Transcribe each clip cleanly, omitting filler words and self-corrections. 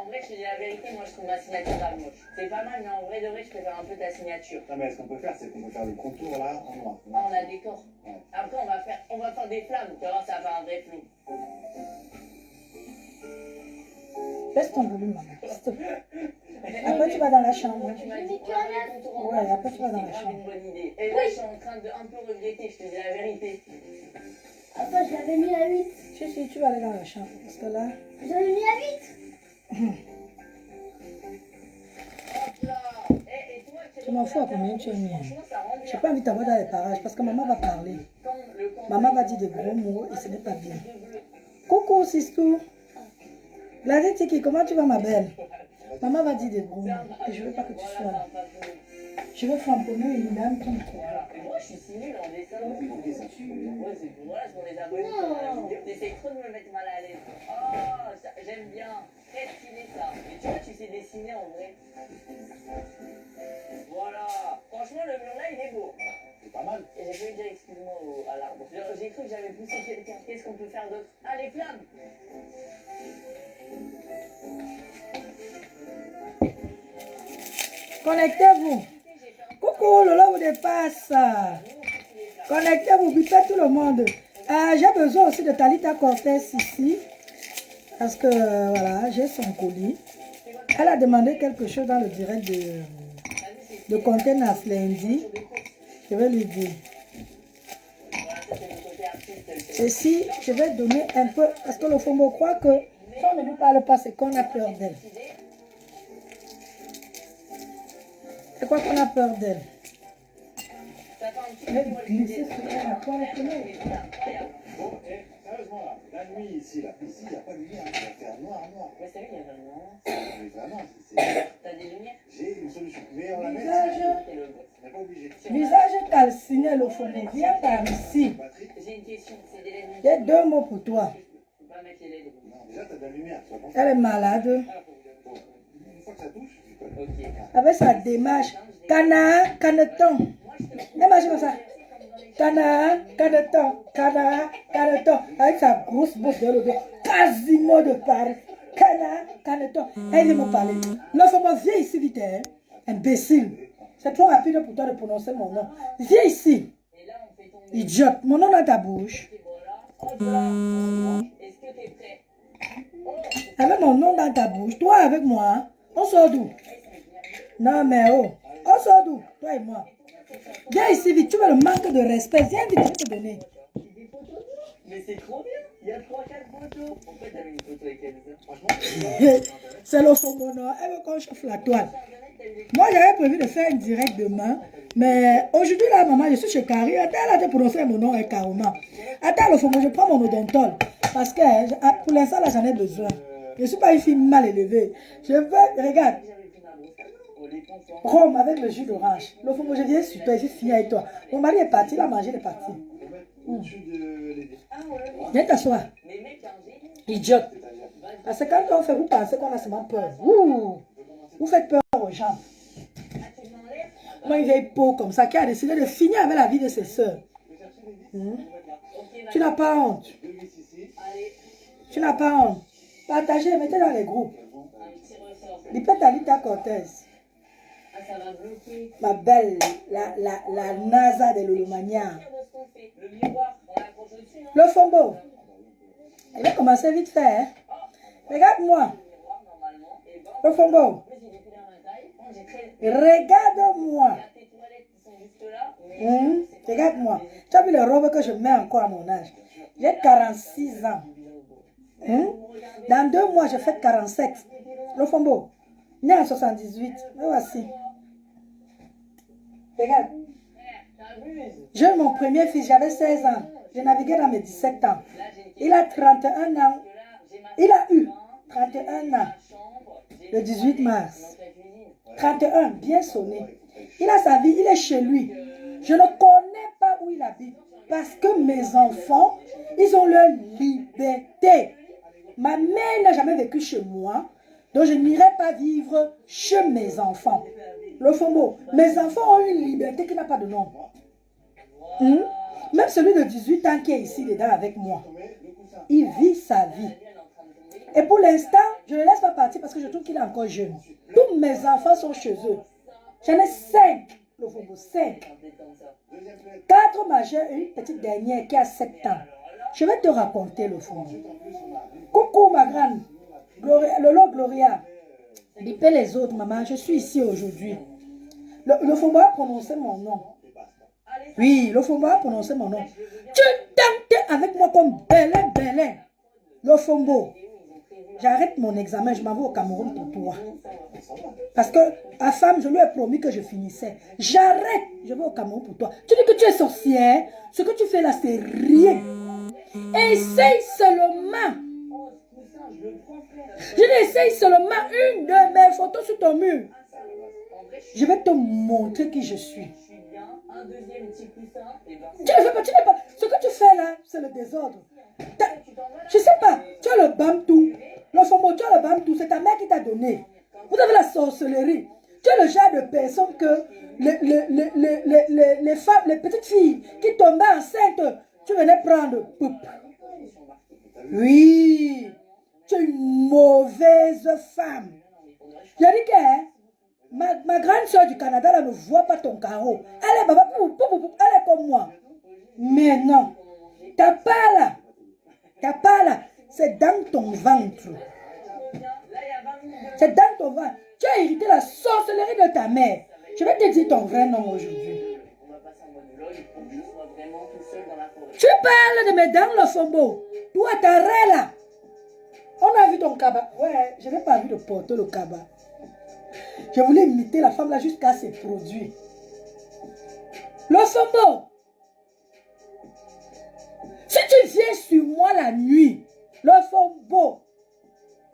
vrai, je te dis la vérité, moi je trouve ma signature grave moche. C'est pas mal, mais en vrai de vrai, je préfère un peu ta signature. Non, mais ce qu'on peut faire, c'est qu'on peut faire le contour là en noir. Ah, on a des corps. Ouais. Après, on va faire des flammes. Tu vas voir, ça va faire un vrai flou. Baisse ton volume, maman. S'il te plaît. Après, tu vas dans la chambre. Tu m'as dit, on va faire les contours en Ouais, noir. après, tu vas dans la C'est grave chambre. une bonne idée. Et là, je suis en train de un peu regretter, je te dis la vérité. Attends, je l'avais mis à 8. Si, tu vas aller dans la chambre. Parce que là... J'avais mis à 8. Hop là. Et toi, Tu m'en fous à combien tu as mis. franchement, ça rend J'ai bien. pas envie de t'avoir dans les parages parce que maman va parler. Maman va dire des gros mots et ce n'est pas bien. Coucou, Sistou. Gladys Tiki, comment tu vas, ma belle? Maman va dire des gros mots et je veux pas que tu sois là. Je veux flamponner une dame qui me trouve. Et moi, je suis si nulle en dessin. Ouais, c'est pour moi, c'est pour les abonnés sur la vidéo. T'essayes trop de me mettre mal à l'aise. Oh, j'aime bien. Très stylé ça. Et tu vois, tu sais dessiner en vrai. Voilà. Franchement, le mur là, il est beau. C'est pas mal. Et j'ai failli dire excuse-moi à l'arbre. J'ai cru que j'avais poussé quelqu'un. Qu'est-ce qu'on peut faire d'autre? Ah, les flammes. Connectez-vous. Coucou, Lola vous dépasse. Connectez-vous, bipez tout le monde. J'ai besoin aussi de Talita Cortez ici. Parce que, voilà, j'ai son colis. Elle a demandé quelque chose dans le direct de Containers lundi. Je vais lui dire. Ceci, je vais donner un peu, parce que le Fombo croit que si on ne lui parle pas, c'est qu'on a peur d'elle. C'est quoi qu'on a peur d'elle? Je vais glisser sur elle à quoi la fenêtre. Bon, et sérieusement là, la nuit ici, là, ici, il n'y a pas de lumière, il va faire noir, noir. Ouais, c'est lui, il y a vraiment. Mais vraiment, T'as des lumières? j'ai une solution. Mais on la met, Visage, on n'est pas obligé. visage calciné, le Fombo. Viens par ici. J'ai une question, c'est des LED. J'ai deux mots pour toi. Faut pas mettre les LED. Non, déjà, tu as de la lumière, tu vas penser. Elle est malade. Bon, une fois que ça touche, tu peux. Ok. Avec sa démarche. Cana, caneton. Elle marche comme ça. Cana, caneton, cana, caneton. Avec sa grosse bouche de l'odeur. Quasiment de Paris. Cana, caneton. Elle vient me parler. Le Fombo, viens ici vite. Hein. Imbécile. C'est trop rapide pour toi de prononcer mon nom. Viens ici. Et là, on fait tomber. Idiote. Mon nom dans ta bouche. Et voilà. Hop là. Est-ce que t'es prêt? Oh, Avec mon nom dans ta bouche. Toi avec moi. Hein. On sort d'où? Non mais oh. On sort d'où? Toi et moi. Viens ici vite. Tu veux le manque de respect. Viens vite, je vais te donner. mais c'est trop bien. Il y a 3-4 photos. Pourquoi t'as mis une photo avec elle? Franchement, C'est le Fombo, non? Elle veut qu'on chauffe la toile. Moi, j'avais prévu de faire un direct demain. Mais aujourd'hui, là, maman, je suis chez Carrie. Attends, elle a prononcé mon nom carrément. Attends, le Fombo, je prends mon odontol. Parce que pour l'instant, là, j'en ai besoin. Je ne suis pas une fille mal élevée. Je veux, regarde. Rome avec le jus d'orange. Le Fombo, je viens super, je suis fille avec toi. Mon mari est parti, il a mangé, il est parti. Au-dessus de l'aider. Viens t'asseoir. les mecs, un G. Idiote. Parce que quand on fait, vous pensez qu'on a seulement peur. Vous faites peur aux gens. Moi, une vieille peau comme ça qui a décidé de finir avec la vie de ses soeurs. Tu n'as pas honte. Tu n'as pas honte. Partagez, mettez dans les groupes. Dis pas Talita Cortez. Ah, ça va bloquer. Ma belle, la NASA de l'Olomania. Le miroir, on l'accroche au-dessus, non? Le Fombo. Elle va commencer vite fait. Hein? Regarde-moi. Normalement. Et bon, Le Fombo. j'ai découvert ma taille. Bon, j'ai très. Regarde-moi. Tes toilettes qui sont juste là. Mais Regarde-moi. Tu as vu les robes que je mets encore à mon âge. J'ai 46 ans. Dans 2 mois, je fais 47. Le Fombo. Né en 78. Me voici. Regarde. J'ai eu mon premier fils, j'avais 16 ans. Je naviguais dans mes 17 ans. Il a 31 ans. Il a eu 31 ans. Le 18 mars. 31, bien sonné. Il a sa vie, il est chez lui. Je ne connais pas où il habite. Parce que mes enfants, ils ont leur liberté. Ma mère n'a jamais vécu chez moi. Donc je n'irai pas vivre chez mes enfants. Le Fombo, mes enfants ont une liberté qui n'a pas de nom. Même celui de 18 ans qui est ici dedans avec moi. Il vit sa vie. Et pour l'instant, je ne le laisse pas partir parce que je trouve qu'il est encore jeune. Tous mes enfants sont chez eux. J'en ai 5. Le Fombo, 5. 4 majeurs et une petite dernière qui a 7 ans. Je vais te raconter le Fombo. Coucou ma grande. Gloria, Lolo Gloria. Bipez les autres, maman. Je suis ici aujourd'hui. Le Fombo a prononcé mon nom. Oui, le Fombo a prononcé mon nom. Tu t'entends avec moi comme Belin, Belin. Le Fombo. J'arrête mon examen, je m'en vais au Cameroun pour toi. Parce que à femme, je lui ai promis que je finissais. J'arrête, je vais au Cameroun pour toi. Tu dis que tu es sorcière. Ce que tu fais là, c'est rien. Essaye seulement. Je n'essaye seulement une de mes photos sur ton mur. Je vais te montrer qui je suis. Tu ne fais pas, tu n'es pas. Ce que tu fais là, c'est le désordre. Je ne sais pas, tu as le bamtou. Le Fombo, tu as le bamtou, c'est ta mère qui t'a donné. Vous avez la sorcellerie. Tu es le genre de personne que les femmes, les petites filles qui tombaient enceintes, tu venais prendre. Poup. Oui, tu es une mauvaise femme. Je dis que hein, ma grande soeur du Canada là, ne voit pas ton carreau. Elle est, elle est comme moi. Mais non, t'as pas là. T'as pas là. C'est dans ton ventre. C'est dans ton ventre. Tu as hérité la sorcellerie de ta mère. Je vais te dire ton vrai nom aujourd'hui. Tu parles de mes dents, le Fombo. Toi, t'arrêtes là. On a vu ton cabas. Ouais, je n'ai pas envie de porter le cabas. Je voulais imiter la femme là jusqu'à ses produits. Le Fombo. Si tu viens sur moi la nuit, le Fombo.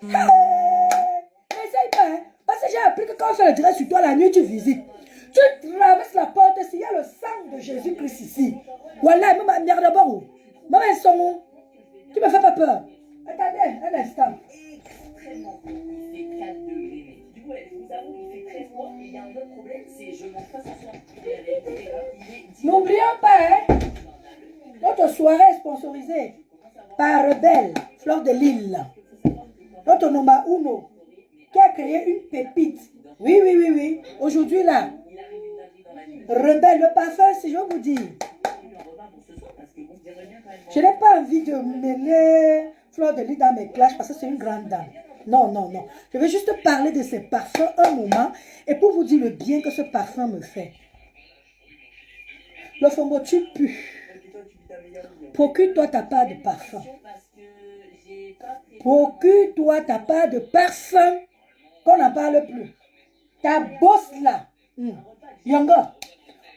N'essaye pas, hein? Parce que j'ai appris que quand on fait le direct sur toi la nuit, tu visites. Tu traverses la porte, s'il y a le sang de Jésus-Christ ici. Voilà, même ma mère d'abord. Maman, ils sont où? Tu me fais pas peur. Attendez, un instant. Extrêmement court, il fait 4 degrés. Du coup, je vous avoue, il fait très froid. Et il y a un autre problème, c'est je mange pas ce soir. N'oublions pas, hein? Notre soirée est sponsorisée par Rebelle, Fleur de Lille. Notre Noma Uno, qui a créé une pépite. Oui, oui, oui, oui. Aujourd'hui, là, Rebelle, le parfum, si je vous dis. Je n'ai pas envie de mêler Fleur de Lille dans mes clashs parce que c'est une grande dame. Non, non, non. Je vais juste parler de ces parfums un moment et pour vous dire le bien que ce parfum me fait. Le Fombo, tu pues. Procure-toi ta part de parfum. Procure-toi ta part de parfum qu'on n'en parle plus. Ta bosse là. Yongo,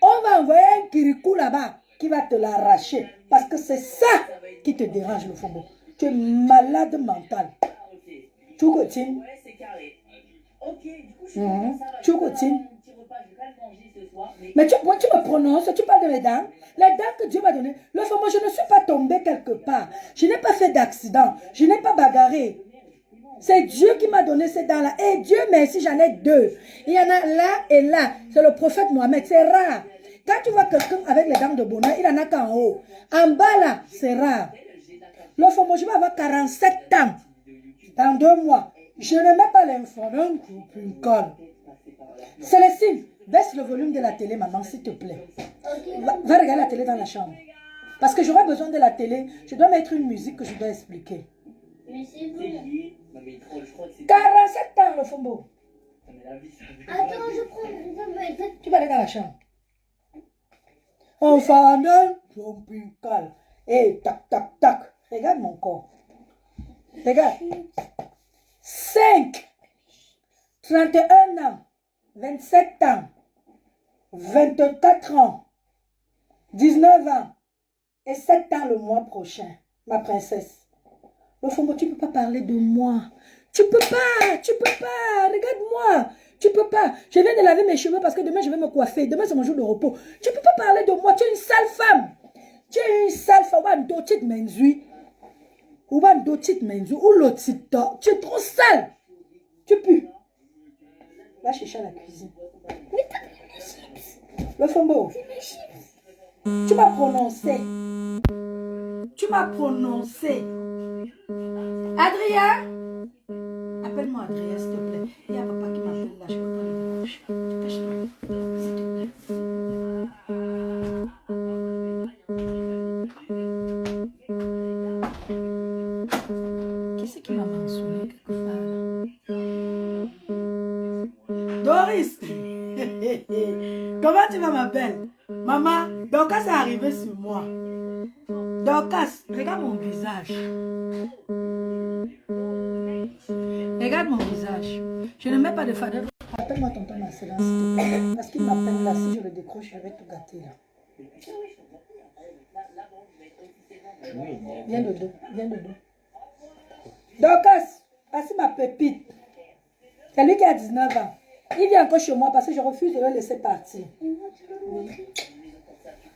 on va envoyer un kirikou là-bas qui va te l'arracher. Parce que c'est ça qui te dérange, le Fombo. Tu es malade mental. Tu continues. Tu continues. Mais tu me prononces, tu parles de mes dents. Les dents que Dieu m'a données. Le Fombo, je ne suis pas tombée quelque part. Je n'ai pas fait d'accident. Je n'ai pas bagarré. C'est Dieu qui m'a donné ces dents-là. Et Dieu merci, j'en ai 2. Il y en a là et là. C'est le prophète Mohamed. C'est rare. Quand tu vois quelqu'un avec les dents de bonheur, il en a qu'en haut. En bas là, c'est rare. Le Fombo, je vais avoir 47 ans. Dans 2 mois. Je ne mets pas l'info. Célestine, baisse le volume de la télé, maman, s'il te plaît. Va regarder la télé dans la chambre. Parce que j'aurai besoin de la télé. Je dois mettre une musique que je dois expliquer. Mais c'est bon. 47 ans, le Fombo. Attends, je prends. Tu vas aller dans la chambre. Enfant d'un tropical. Et tac, tac, tac. Regarde mon corps. Regarde. 5, 31 ans, 27 ans, 24 ans, 19 ans et 7 ans le mois prochain, ma princesse. Le Fombo, tu ne peux pas parler de moi. Tu peux pas, regarde-moi. Tu peux pas. Je viens de laver mes cheveux parce que demain je vais me coiffer. Demain c'est mon jour de repos. Tu ne peux pas parler de moi. Tu es une sale femme. Tu es une sale femme. Tu es trop sale. Tu pues. Va chercher à la cuisine. Le Fombo. Tu m'as prononcé. Tu m'as prononcé. Adrien. Appelle-moi Adrien, s'il te plaît. Il y a papa qui m'appelle là, je peux pas le décrocher. Dépêche-toi, s'il te plaît. Qui c'est qui m'a mentionné quelque part là? Doris! Comment tu vas, ma belle? Maman, Dorcas est arrivé sur moi. Dorcas, regarde mon visage. Regarde mon visage. Je ne mets pas de fadeur. Appelle-moi tonton Marcelin, s'il te plaît. Parce qu'il m'appelle là. Si je le décroche, je vais tout gâter là. Viens de dos. Viens de dos. Dorcas, voici ma pépite. C'est lui qui a 19 ans. Il vient encore chez moi parce que je refuse de le laisser partir.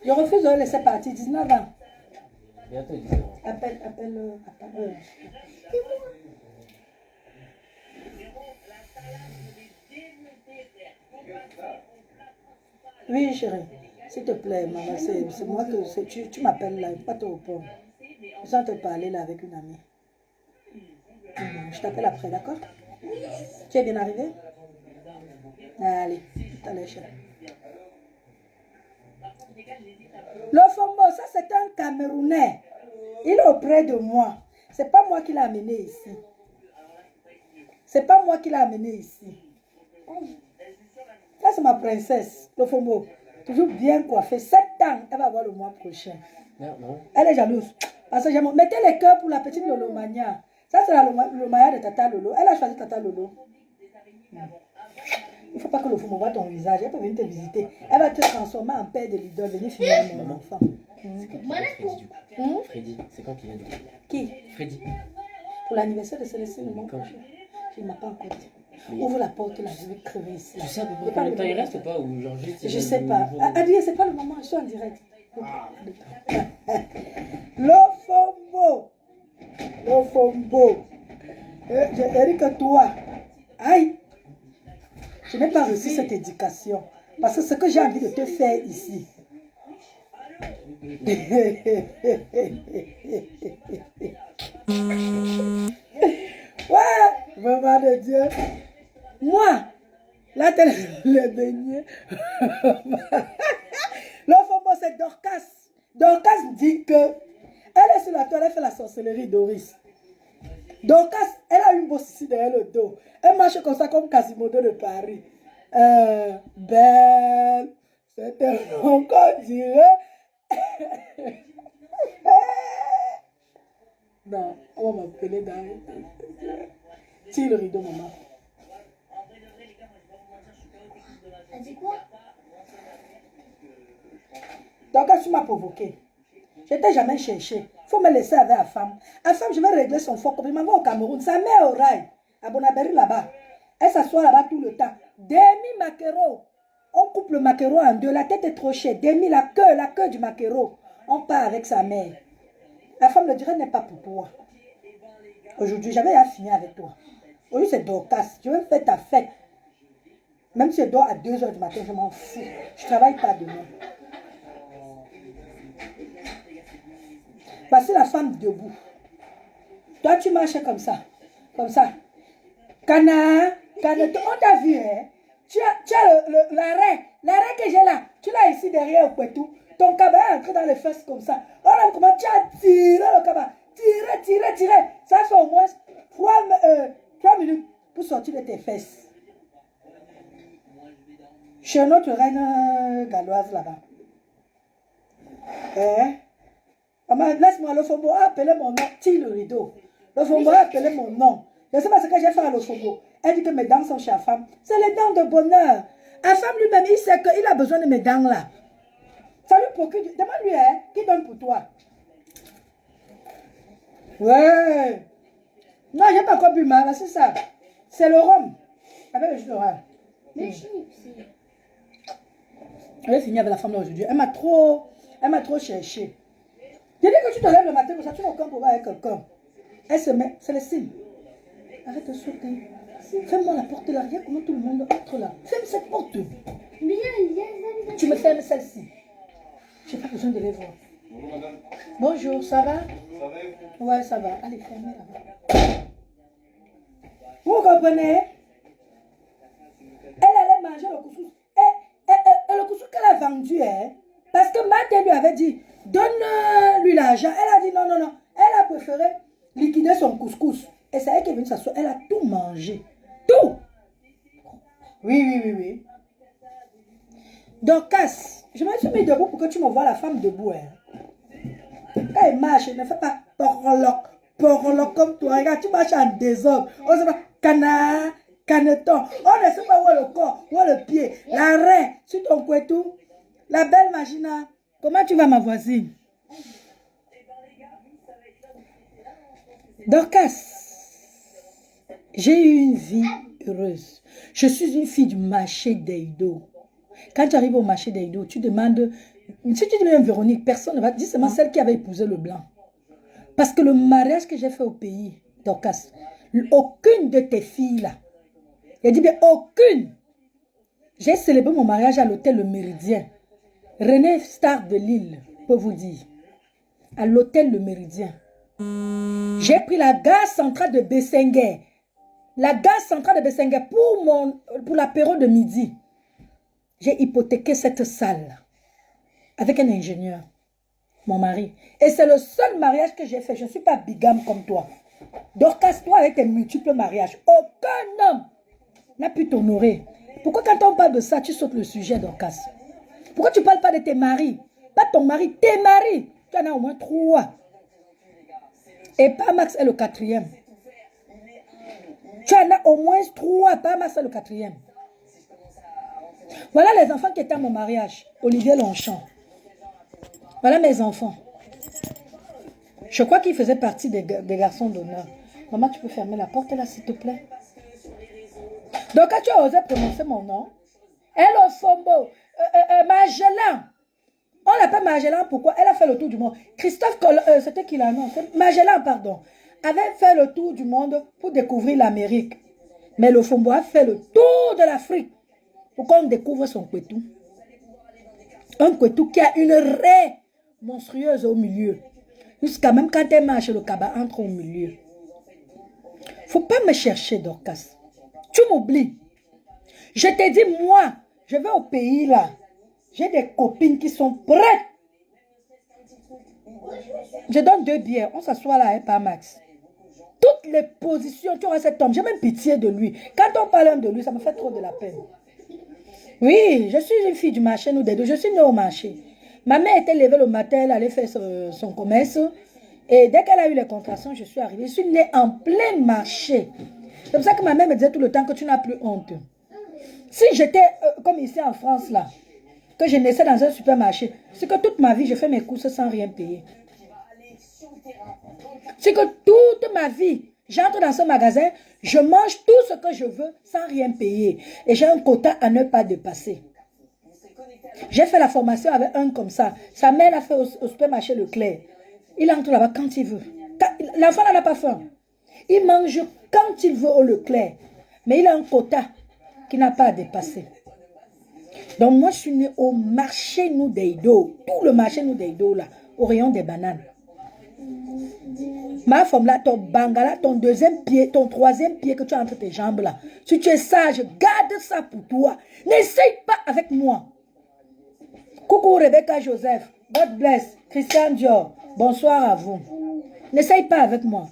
Je refuse de le laisser partir. 19 ans. Bientôt 19 ans. Appelle. Oui, chérie. S'il te plaît, maman, c'est moi que... Tu m'appelles là, pas te répondre. Je sens te parler là avec une amie. Je t'appelle après, d'accord? Tu es bien arrivé? Allez, tout à l'heure, chérie. Le Fombo, ça c'est un Camerounais. Il est auprès de moi. C'est pas moi qui l'ai amené ici. C'est pas moi qui l'ai amené ici. Ça c'est ma princesse, le Fombo. Toujours bien coiffée. 7 ans, elle va avoir le mois prochain. Non, non. Elle est jalouse. Parce que j'aime. Mettez les cœurs pour la petite Lolo Mania. Ça c'est la Lomania de Tata Lolo. Elle a choisi Tata Lolo. Il ne faut pas que le Fombo voit ton visage. Elle peut venir te visiter. Elle va te transformer en père de l'idole. Venir finir mon enfant. C'est quand Freddy, du coup. Freddy, c'est quand qu'il vient de... Qui? Freddy. Pour l'anniversaire de Célestine, le mois Quand? prochain. Il ne m'a pas encore dit. Ouvre la porte là, je vais crever ici. Tu sais à peu près combien de temps il reste ou pas? Ou genre juste... Je sais pas. Adrien, c'est pas le moment, je suis en direct. Le Fombo. Le Fombo. Eric, toi. Aïe. Je n'ai pas reçu cette éducation. Parce que ce que j'ai envie de te faire ici. Ouais, maman de Dieu. Moi, là, t'es le beignet. Le Fombo, c'est Dorcas. Dorcas dit que elle est sur la toile, elle fait la sorcellerie Doris. Dorcas, elle a une bosse ici derrière le dos. Elle marche comme ça, comme Quasimodo de Paris. Belle, c'est un nom qu'on dirait. Non, on va m'appeler dans... Tire le rideau, maman. Elle dit quoi? Donc, quand tu m'as provoqué, je ne t'ai jamais cherché. Il faut me laisser avec la femme. La femme, je vais régler son foc. Il m'envoie au Cameroun. Sa mère au rail, à Bonabéry là-bas. Elle s'assoit là-bas tout le temps. Demi maquereau. On coupe le maquereau en deux. La tête est trop chère. Demi, la queue du maquereau. On part avec sa mère. La femme le dirait n'est pas pour toi. Aujourd'hui, j'avais à finir avec toi. Aujourd'hui, c'est Dorcas. Je vais faire ta fête. Même si je dors à 2 h du matin, je m'en fous. Je ne travaille pas demain. Voici la femme debout. Toi, tu marches comme ça. Comme ça. Cana, on t'a vu, hein? Tu as l'arrêt que j'ai là. Tu l'as ici derrière au Poitou. Ton cabas est entré dans les fesses comme ça. On a comment tu as tiré le cabas. Tiré. Ça fait au moins 3 minutes pour sortir de tes fesses. Chez notre reine galloise là-bas. Maman, laisse-moi le Fombo appeler mon nom. Tire le rideau. Le Fombo appeler mon nom. Je ne sais pas ce que j'ai fait à le Fombo. Elle dit que mes dents sont chez la femme. C'est les dents de bonheur. La femme lui-même, il sait qu'il a besoin de mes dents là. Ça lui procure. Demande-lui, hein, qui donne pour toi? Ouais. Non, je n'ai pas encore bu mal, c'est ça. C'est le rhum. Avec le jus d'orange. Le chips. Je vais finir avec la femme là aujourd'hui. Elle m'a trop cherché. Je dis que tu te lèves le matin comme ça, tu n'as aucun problème avec quelqu'un. Elle se met, c'est le signe. Arrête de sauter. Ferme-moi la porte là, regarde comment tout le monde entre là. Ferme cette porte. Tu me fermes celle-ci. Je n'ai pas besoin de les voir. Bonjour madame. Bonjour, ça va? Ça va et vous? Ouais, ça va. Allez, fermez là-bas. Ouf! Vous comprenez? Elle allait manger le couscous. Et le couscous qu'elle a vendu, hein, parce que Marthe lui avait dit, donne-lui l'argent. Elle a dit non, non, non. Elle a préféré liquider son couscous. Et c'est elle qui est venue s'asseoir. Elle a tout mangé. Tout. Oui, oui, oui, oui. Dorcas, je me suis mis debout pour que tu me vois la femme debout. Hein. Quand elle marche, elle ne fait pas porloc comme toi. Regarde, tu marches en désordre. On ne sait pas, caneton. On ne sait pas où est le corps, où est le pied. La reine, sur ton couetou. La belle Magina. Comment tu vas, ma voisine? Dorcas, j'ai eu une vie heureuse. Je suis une fille du marché d'Eido. Quand tu arrives au marché d'Eido, tu demandes, si tu dis même Véronique, personne ne va te dire, seulement celle qui avait épousé le blanc. Parce que le mariage que j'ai fait au pays, Dorcas, aucune de tes filles là, elle dit bien aucune. J'ai célébré mon mariage à l'hôtel Le Méridien. René Star de Lille, peut vous dire. À l'hôtel Le Méridien. J'ai pris la gare centrale de Bessenguer. La gare centrale de Bessenguer pour l'apéro de midi. J'ai hypothéqué cette salle avec un ingénieur, mon mari. Et c'est le seul mariage que j'ai fait. Je ne suis pas bigame comme toi. Dorcas, toi avec tes multiples mariages, aucun homme n'a pu t'honorer. Pourquoi quand on parle de ça, tu sautes le sujet, Dorcas? Pourquoi tu ne parles pas de tes maris? Pas ton mari, tes maris. Tu en as au moins 3. Et pas Max est le 4e. Tu en as au moins 3. Pas Max est le 4e. Voilà les enfants qui étaient à mon mariage. Olivier Longchamp. Voilà mes enfants. Je crois qu'ils faisaient partie des garçons d'honneur. Maman, tu peux fermer la porte là, s'il te plaît? Donc, quand tu as osé prononcer mon nom, Hello Fombo, Magellan. On l'appelle Magellan, pourquoi? Elle a fait le tour du monde. Christophe, c'était qui l'annonce? Magellan, pardon, avait fait le tour du monde pour découvrir l'Amérique. Mais le Fombo a fait le tour de l'Afrique pour qu'on découvre son Kwetou. Un Kwetou qui a une raie monstrueuse au milieu. Jusqu'à même quand elle marche, le cabas entre au milieu. Faut pas me chercher, Dorcas. Tu m'oublies. Je t'ai dit, moi, je vais au pays là. J'ai des copines qui sont prêtes. Je donne 2 bières. On s'assoit là, pas Max. Toutes les positions, tu auras cet homme. J'ai même pitié de lui. Quand on parle de lui, ça me fait trop de la peine. Oui, je suis une fille du marché, nous des deux. Je suis née au marché. Ma mère était levée le matin, elle allait faire son commerce. Et dès qu'elle a eu les contractions, je suis arrivée. Je suis née en plein marché. C'est pour ça que ma mère me disait tout le temps que tu n'as plus honte. Si j'étais comme ici en France, là, que je naissais dans un supermarché, c'est que toute ma vie, je fais mes courses sans rien payer. C'est que toute ma vie, j'entre dans ce magasin, je mange tout ce que je veux sans rien payer. Et j'ai un quota à ne pas dépasser. J'ai fait la formation avec un comme ça. Sa mère l'a fait au supermarché Leclerc. Il entre là-bas quand il veut. L'enfant n'en a pas faim. Il mange quand il veut au Leclerc. Mais il a un quota qu'il n'a pas à dépasser. Donc moi, je suis née au marché nous d'Eido. Tout le marché nous d'Eido, là, au rayon des bananes. Ma femme là, ton bangala, ton 2e pied, ton 3e pied que tu as entre tes jambes là. Si tu es sage, garde ça pour toi. N'essaye pas avec moi. Coucou Rebecca Joseph. God bless. Christian Dior. Bonsoir à vous. N'essaye pas avec moi.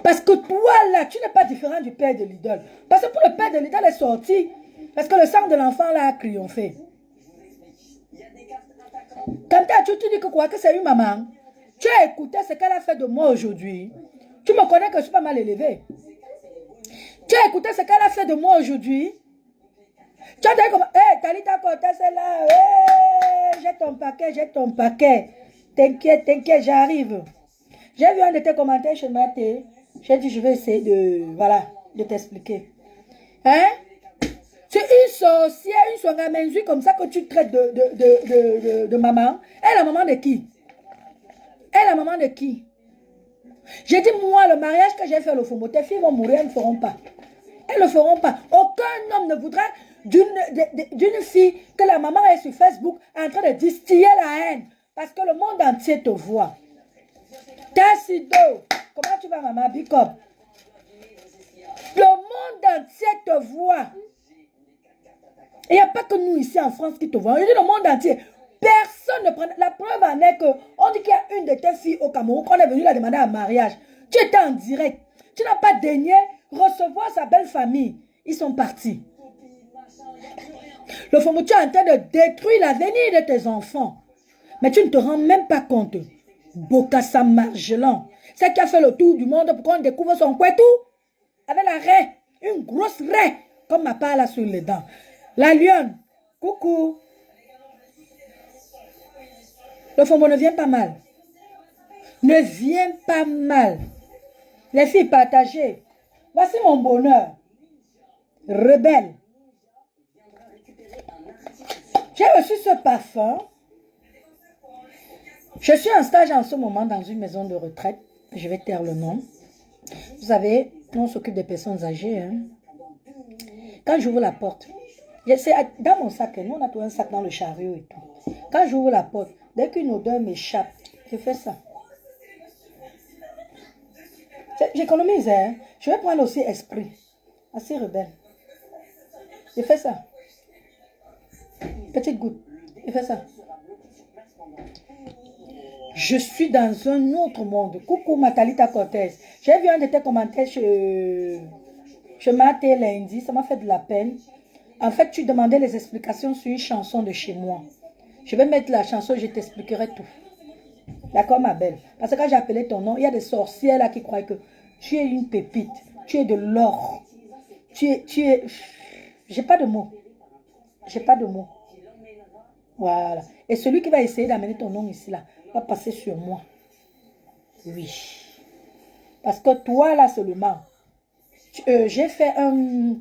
Parce que toi là, tu n'es pas différent du père de l'idole. Parce que pour le père de l'idole est sorti. Parce que le sang de l'enfant là a triomphé. Quand tu dis que quoi, que c'est une maman. Tu as écouté ce qu'elle a fait de moi aujourd'hui. Tu me connais que je suis pas mal élevée. Tu as écouté ce qu'elle a fait de moi aujourd'hui. Tu as dit comme, hé, Talita Cortez est là. Hé, j'ai ton paquet. T'inquiète, j'arrive. J'ai vu un de tes commentaires chez Maté. J'ai dit, je vais essayer de t'expliquer. Hein? C'est une sorcière, une soignamenzu comme ça que tu traites de maman. Elle est la maman de qui? Elle est la maman de qui? J'ai dit, moi, le mariage que j'ai fait au Fombo, tes filles vont mourir, elles ne le feront pas. Elles ne le feront pas. Aucun homme ne voudra d'une fille que la maman est sur Facebook en train de distiller la haine. Parce que le monde entier te voit. Tassido. Comment tu vas, maman? Big up. Le monde entier te voit. Et il n'y a pas que nous ici en France qui te voient. Je dis le monde entier. Personne ne prend. La preuve en est que on dit qu'il y a une de tes filles au Cameroun qu'on est venu la demander en mariage. Tu étais en direct. Tu n'as pas daigné recevoir sa belle famille. Ils sont partis. Le Fombo, tu es en train de détruire l'avenir de tes enfants. Mais tu ne te rends même pas compte. Bokassa Margelan. C'est qui a fait le tour du monde pour qu'on découvre son couetou. Avec la raie. Une grosse raie. Comme ma part là sur les dents. La lionne. Coucou. Le Fombo ne vient pas mal. Ne vient pas mal. Les filles partagées. Voici mon bonheur. Rebelle. J'ai reçu ce parfum. Je suis en stage en ce moment dans une maison de retraite. Je vais taire le nom. Vous savez, on s'occupe des personnes âgées. Hein. Quand j'ouvre la porte, c'est dans mon sac. Nous, on a tout un sac dans le chariot et tout. Quand j'ouvre la porte, dès qu'une odeur m'échappe, je fais ça. J'économise. Hein. Je vais prendre aussi esprit. Assez rebelle. Je fais ça. Petite goutte. Je fais ça. Je suis dans un autre monde. Coucou Matalita Cortez. J'ai vu un de tes commentaires chez Maté lundi. Ça m'a fait de la peine. En fait, tu demandais les explications sur une chanson de chez moi. Je vais mettre la chanson et je t'expliquerai tout. D'accord, ma belle? Parce que quand j'ai appelé ton nom, il y a des sorcières là qui croient que tu es une pépite. Tu es de l'or. Tu es... J'ai pas de mots. J'ai pas de mots. Voilà. Et celui qui va essayer d'amener ton nom ici, là, va passer sur moi. Oui. Parce que toi, là, seulement, j'ai fait un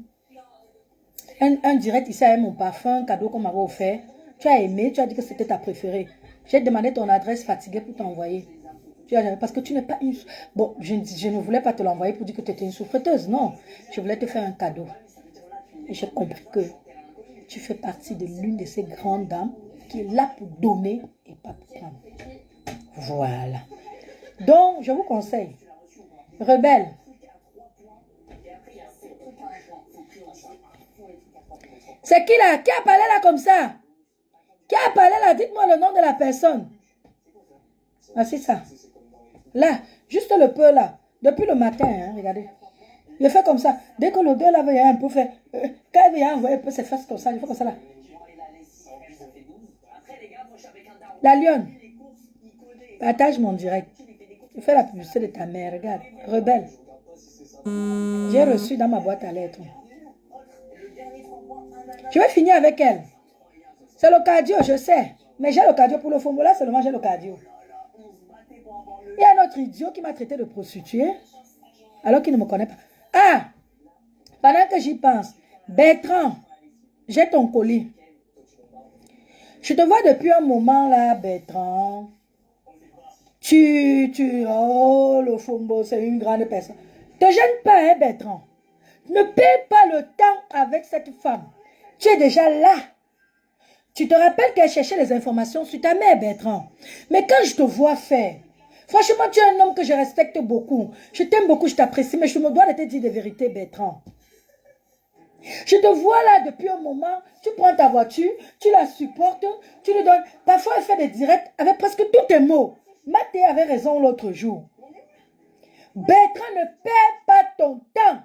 direct ici avec mon parfum, cadeau qu'on m'avait offert. Tu as aimé, tu as dit que c'était ta préférée. J'ai demandé ton adresse fatiguée pour t'envoyer. Parce que tu n'es pas une... Bon, je ne voulais pas te l'envoyer pour dire que tu étais une souffreteuse. Non, je voulais te faire un cadeau. Et j'ai compris que tu fais partie de l'une de ces grandes dames qui est là pour donner et pas pour prendre. Voilà. Donc, je vous conseille. Rebelle. C'est qui là? Qui a parlé là comme ça? Qui a parlé là? Dites-moi le nom de la personne. Ah, c'est ça. Là, juste le peu là. Depuis le matin, hein, regardez. Je fais comme ça. Dès que l'odeur là va un peu faire. Quand il va envoyer un peu ses fesses comme ça, je fais comme ça là. La lionne. Partage mon direct. Je fais la publicité de ta mère. Regarde. Rebelle. J'ai reçu dans ma boîte à lettres. Je vais finir avec elle. C'est le cardio, je sais. Mais j'ai le cardio pour le Fombo là, seulement j'ai le cardio. Il y a un autre idiot qui m'a traité de prostituée. Alors qu'il ne me connaît pas. Ah! Pendant que j'y pense. Bertrand, j'ai ton colis. Je te vois depuis un moment là, Bertrand. Oh, le Fombo, c'est une grande personne. Te gêne pas, hein, Bertrand. Ne perds pas le temps avec cette femme. Tu es déjà là. Tu te rappelles qu'elle cherchait les informations sur ta mère, Bertrand. Mais quand je te vois faire, franchement, tu es un homme que je respecte beaucoup. Je t'aime beaucoup, je t'apprécie, mais je me dois de te dire des vérités, Bertrand. Je te vois là depuis un moment, tu prends ta voiture, tu la supportes, tu lui donnes. Parfois, elle fait des directs avec presque tous tes mots. Mathé avait raison l'autre jour. Bertrand, ne perds pas ton temps.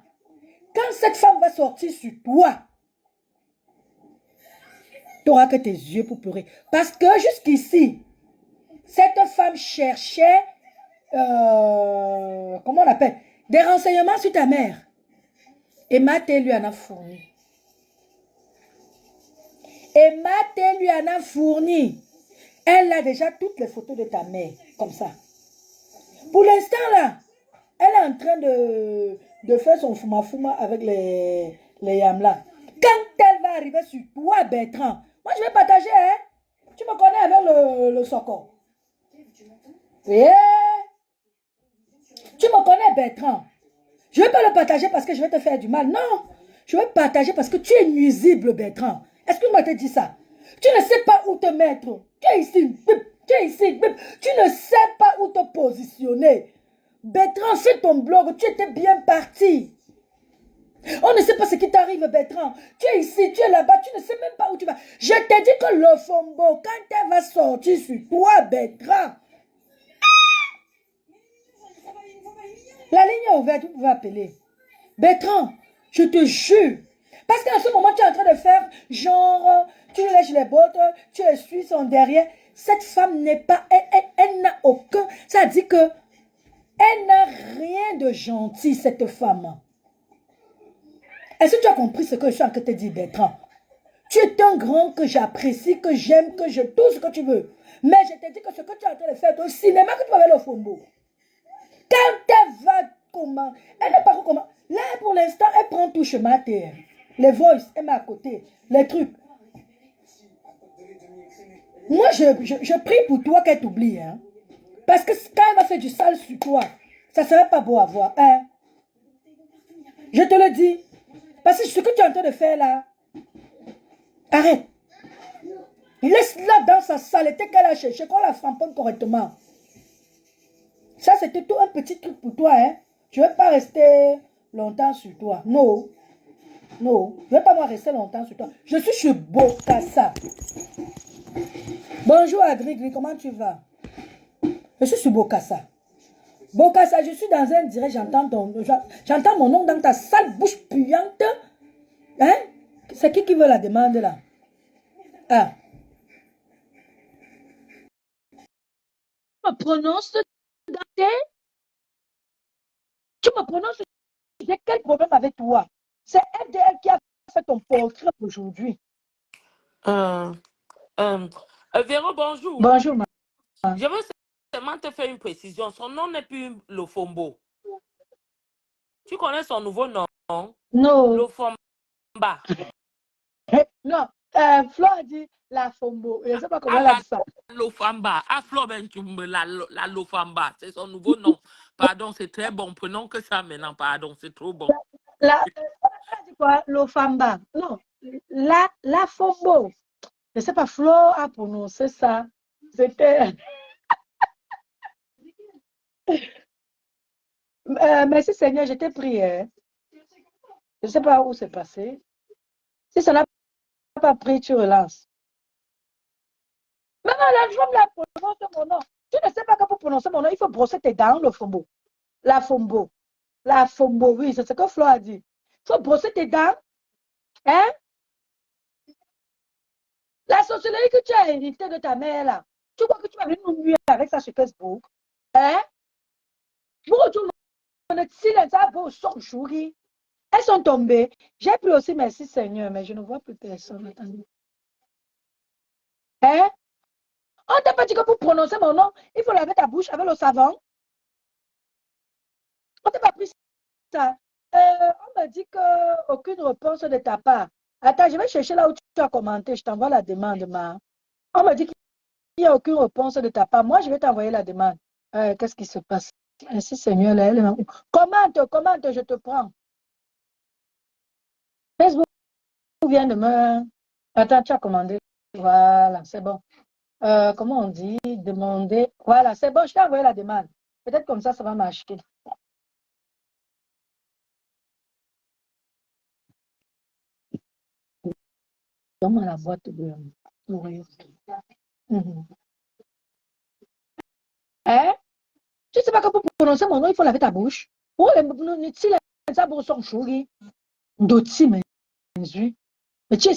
Quand cette femme va sortir sur toi, tu n'auras que tes yeux pour pleurer. Parce que jusqu'ici, cette femme cherchait, comment on appelle, des renseignements sur ta mère. Et Mathé lui en a fourni. Elle a déjà toutes les photos de ta mère, comme ça. Pour l'instant, là, elle est en train de faire son fouma-fouma avec les yams-là. Quand elle va arriver sur toi, Bertrand, moi, je vais partager, hein. Tu me connais avec le socor. Yeah. Tu me connais, Bertrand. Je ne vais pas le partager parce que je vais te faire du mal. Non. Je vais partager parce que tu es nuisible, Bertrand. Excuse-moi de te dire ça. Tu ne sais pas où te mettre. Tu es ici. Tu es ici. Tu ne sais pas où te positionner. Bertrand, c'est ton blog. Tu étais bien parti. On ne sait pas ce qui t'arrive, Bertrand. Tu es ici, tu es là-bas, tu ne sais même pas où tu vas. Je t'ai dit que le fombo, quand elle va sortir sur toi, Bertrand, la ligne est ouverte, vous pouvez appeler. Bertrand, je te jure. Parce qu'en ce moment, tu es en train de faire genre, tu lèches les bottes, tu essuies son derrière. Cette femme n'est pas, elle n'a aucun, ça dit que elle n'a rien de gentil, cette femme. Est-ce que tu as compris ce que je suis en train de te dire, Bertrand? Tu es un grand que j'apprécie, que j'aime, que je tout ce que tu veux. Mais je te dis que ce que tu es en train de faire au cinéma, que tu vas avec le fombo. Quand elle va comment, elle n'est pas comment. Là, pour l'instant, elle prend tout chemin à terre. Les voices, elle met à côté. Les trucs. Moi, je prie pour toi qu'elle t'oublie. Hein? Parce que quand elle va faire du sale sur toi, ça ne serait pas beau à voir. Hein? Je te le dis. Parce que ce que tu es en train de faire là, arrête. Laisse-la dans sa saleté qu'elle a cherché, qu'on la framponne correctement. Ça, c'était tout un petit truc pour toi. Hein? Je ne vais pas rester longtemps sur toi. Non. Non. Je ne vais pas moi rester longtemps sur toi. Je suis sur Bokassa. Bonjour Agrigri, comment tu vas? Je suis sur Bokassa. Bokassa, je suis dans un direct, j'entends mon nom dans ta sale bouche puante. Hein? C'est qui veut la demande là? Ah. Tu me prononces Dante? Tu me prononces, j'ai quel problème avec toi? C'est FDL qui a fait ton portrait aujourd'hui. Véro, bonjour. Bonjour, ma. Je veux seulement te faire une précision. Son nom n'est plus Lofombo. Tu connais son nouveau nom? Non. Lofomba. Non. Flo a dit la Fombo. Je ne sais pas comment elle a dit ça. Lofamba. Flo la Lofamba. C'est son nouveau nom. Pardon, c'est très bon. Prenons que ça maintenant. Pardon, c'est trop bon. Elle a dit quoi? Lofamba. Non. La Fombo. Je ne sais pas, Flo a prononcé ça. C'était... merci Seigneur, je t'ai prié. Je ne sais pas où c'est passé. Si ça n'a pas pris, tu relances. Mais non, la femme la prononce mon nom. Tu ne sais pas que pour prononcer mon nom, il faut brosser tes dents, le Fombo. La Fombo. La Fombo, oui, c'est ce que Flo a dit. Il faut brosser tes dents. Hein? La sorcellerie que tu as héritée de ta mère, là. Tu crois que tu vas venir nous nuire avec ça sur Facebook? Hein? Elles sont tombées. J'ai pris aussi merci Seigneur, mais je ne vois plus personne. Attendez. Hein? On t'a pas dit que pour prononcer mon nom, il faut laver ta bouche avec le savon. On t'a pas pris ça. On m'a dit qu'aucune réponse de ta part. Attends, je vais chercher là où tu as commenté. Je t'envoie la demande, ma. On m'a dit qu'il n'y a aucune réponse de ta part. Moi, je vais t'envoyer la demande. Qu'est-ce qui se passe? Merci Seigneur. Là, commente, je te prends. Facebook vient de me... Attends, tu as commandé. Voilà, c'est bon. Comment on dit? Demander. Voilà, c'est bon, je t'ai envoyé la demande. Peut-être comme ça va marcher. Donne-moi la boîte de... Hein? Tu ne sais pas que pour prononcer mon nom, il faut laver ta bouche. Oh, mais tu es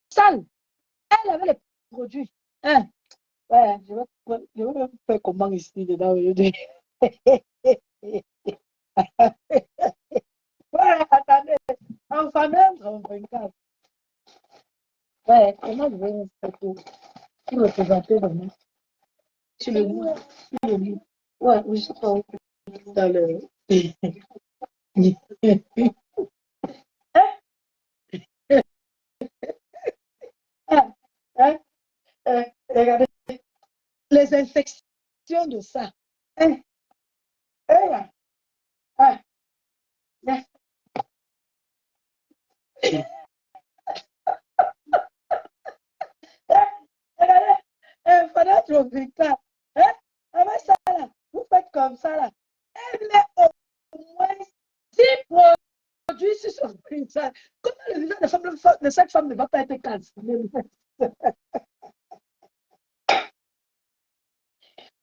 sale. Elle avait les produits. Hein? Ouais, je vais faire comment ici dedans aujourd'hui. Ouais, attendez. Enfin, même, on va une. Ouais, comment je vais faire pour me présenter vraiment? Tu le lis. Ouais, oui, je sais pas où. Dans le... Regardez, les infections de ça. Regardez, pendant trop vite. Avec ça là, vous faites comme ça là. Elle met au moins 10 produits sur sorti ça. Comment le visage de cette femme ne va pas être cassé?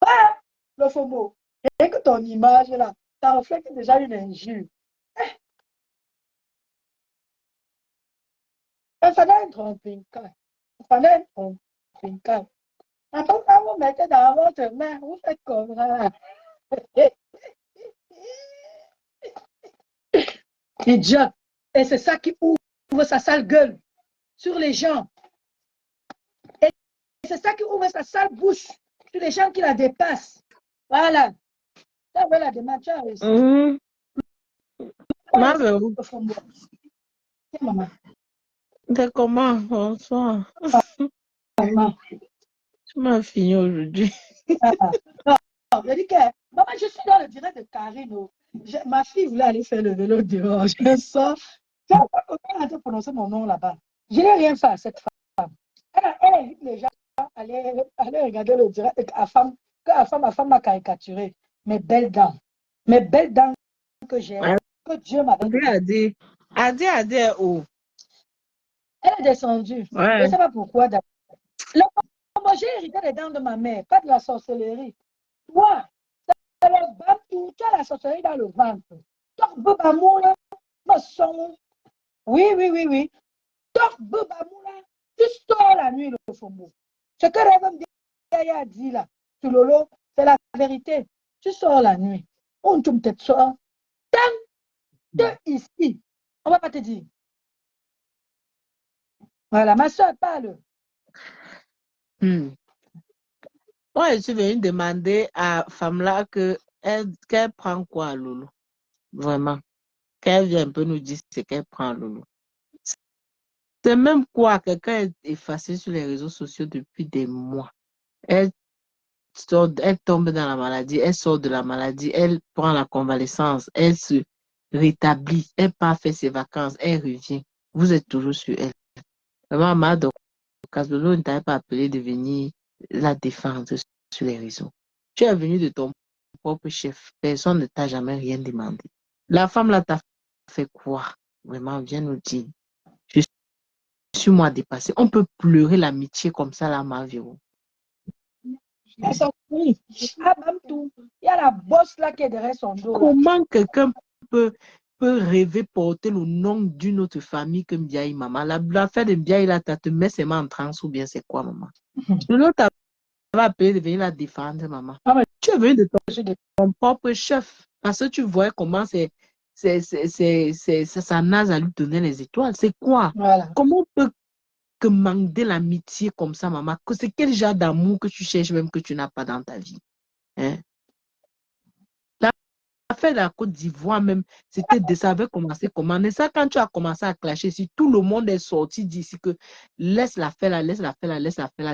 Ah, le FOMO. Rien que ton image là, ça reflète déjà une injure. Ça doit être un pincard. Ça doit être un pincard. Attends, quand vous mettez dans votre main, vous faites comme ça. Idiot. Et c'est ça qui ouvre sa sale gueule sur les gens. Et c'est ça qui ouvre sa sale bouche sur les gens qui la dépassent. Voilà. Ça va la démarche aussi. Marvel, Maman. t'es comment? Bonsoir. Maman. Tu m'as fini aujourd'hui. Non, je dis que, maman, je suis dans le direct de Karine. Ma fille voulait aller faire le vélo dehors. Je sors. Je n'ai pas comment de prononcer mon nom là-bas. Je n'ai rien fait à cette femme. Elle invite les gens à aller regarder le direct que la femme m'a caricaturé. Mes belles dents. Mes belles dents que j'ai. Que Dieu m'a donné. Adé, oh. Elle est descendue. Ouais. Je ne sais pas pourquoi. Moi, j'ai hérité les dents de ma mère, pas de la sorcellerie. Moi, tu as la sorcellerie dans le ventre. Oui. Tu sors la nuit, le FOMO. Ce que Révem a dit là, sur Lolo, c'est la vérité. Tu sors la nuit. On te peut-être sort. Tant que ici, on ne va pas te dire. Voilà, ma soeur parle. Moi, je suis venue demander à Famla qu'elle prend quoi, Loulou? Vraiment. Qu'elle vient un peu nous dire ce qu'elle prend, Loulou. C'est même quoi, quelqu'un est effacé sur les réseaux sociaux depuis des mois. Elle tombe dans la maladie, elle sort de la maladie, elle prend la convalescence, elle se rétablit, elle part faire ses vacances, elle revient. Vous êtes toujours sur elle. Vraiment, Amado, Casolo ne t'avait pas appelé de venir la défendre sur les réseaux. Tu es venu de ton propre chef. Personne ne t'a jamais rien demandé. La femme là t'a fait quoi? Vraiment, viens nous dire. Je suis moi dépassée. On peut pleurer l'amitié comme ça là, ma vie. Elle s'en fout. Ah, même tout. Il y a la bosse là qui est derrière son dos. Là. Comment quelqu'un peut rêver porter le nom d'une autre famille que Mbiaï, maman? L'affaire de Mbiaï, là, t'as te met ses mains en transe ou bien c'est quoi, maman? L'autre t'avait appelé de venir la défendre, maman. Ah, mais tu es venu de ton propre chef parce que tu voyais comment ça nase à lui donner les étoiles. C'est quoi? Voilà. Comment on peut commander l'amitié comme ça, maman? C'est quel genre d'amour que tu cherches même que tu n'as pas dans ta vie? Hein? L'affaire de la Côte d'Ivoire même, ça avait commencé comment? Mais ça, quand tu as commencé à clasher, si tout le monde est sorti d'ici que laisse la faire là,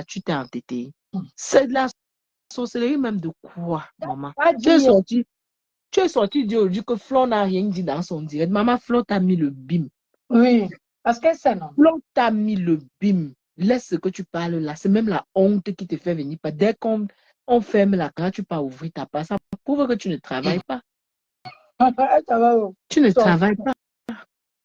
tu t'es entêté. C'est de la sorcellerie même de quoi, maman? Tu es sorti dire aujourd'hui que Flo n'a rien dit dans son direct. Maman, Flo t'a mis le bim. Oui, parce que c'est non. Flo t'a mis le bim. Laisse ce que tu parles là. C'est même la honte qui te fait venir. Dès qu'on ferme la quand tu pars ouvrir ta place, ça prouve que tu ne travailles pas. Tu ne travailles pas.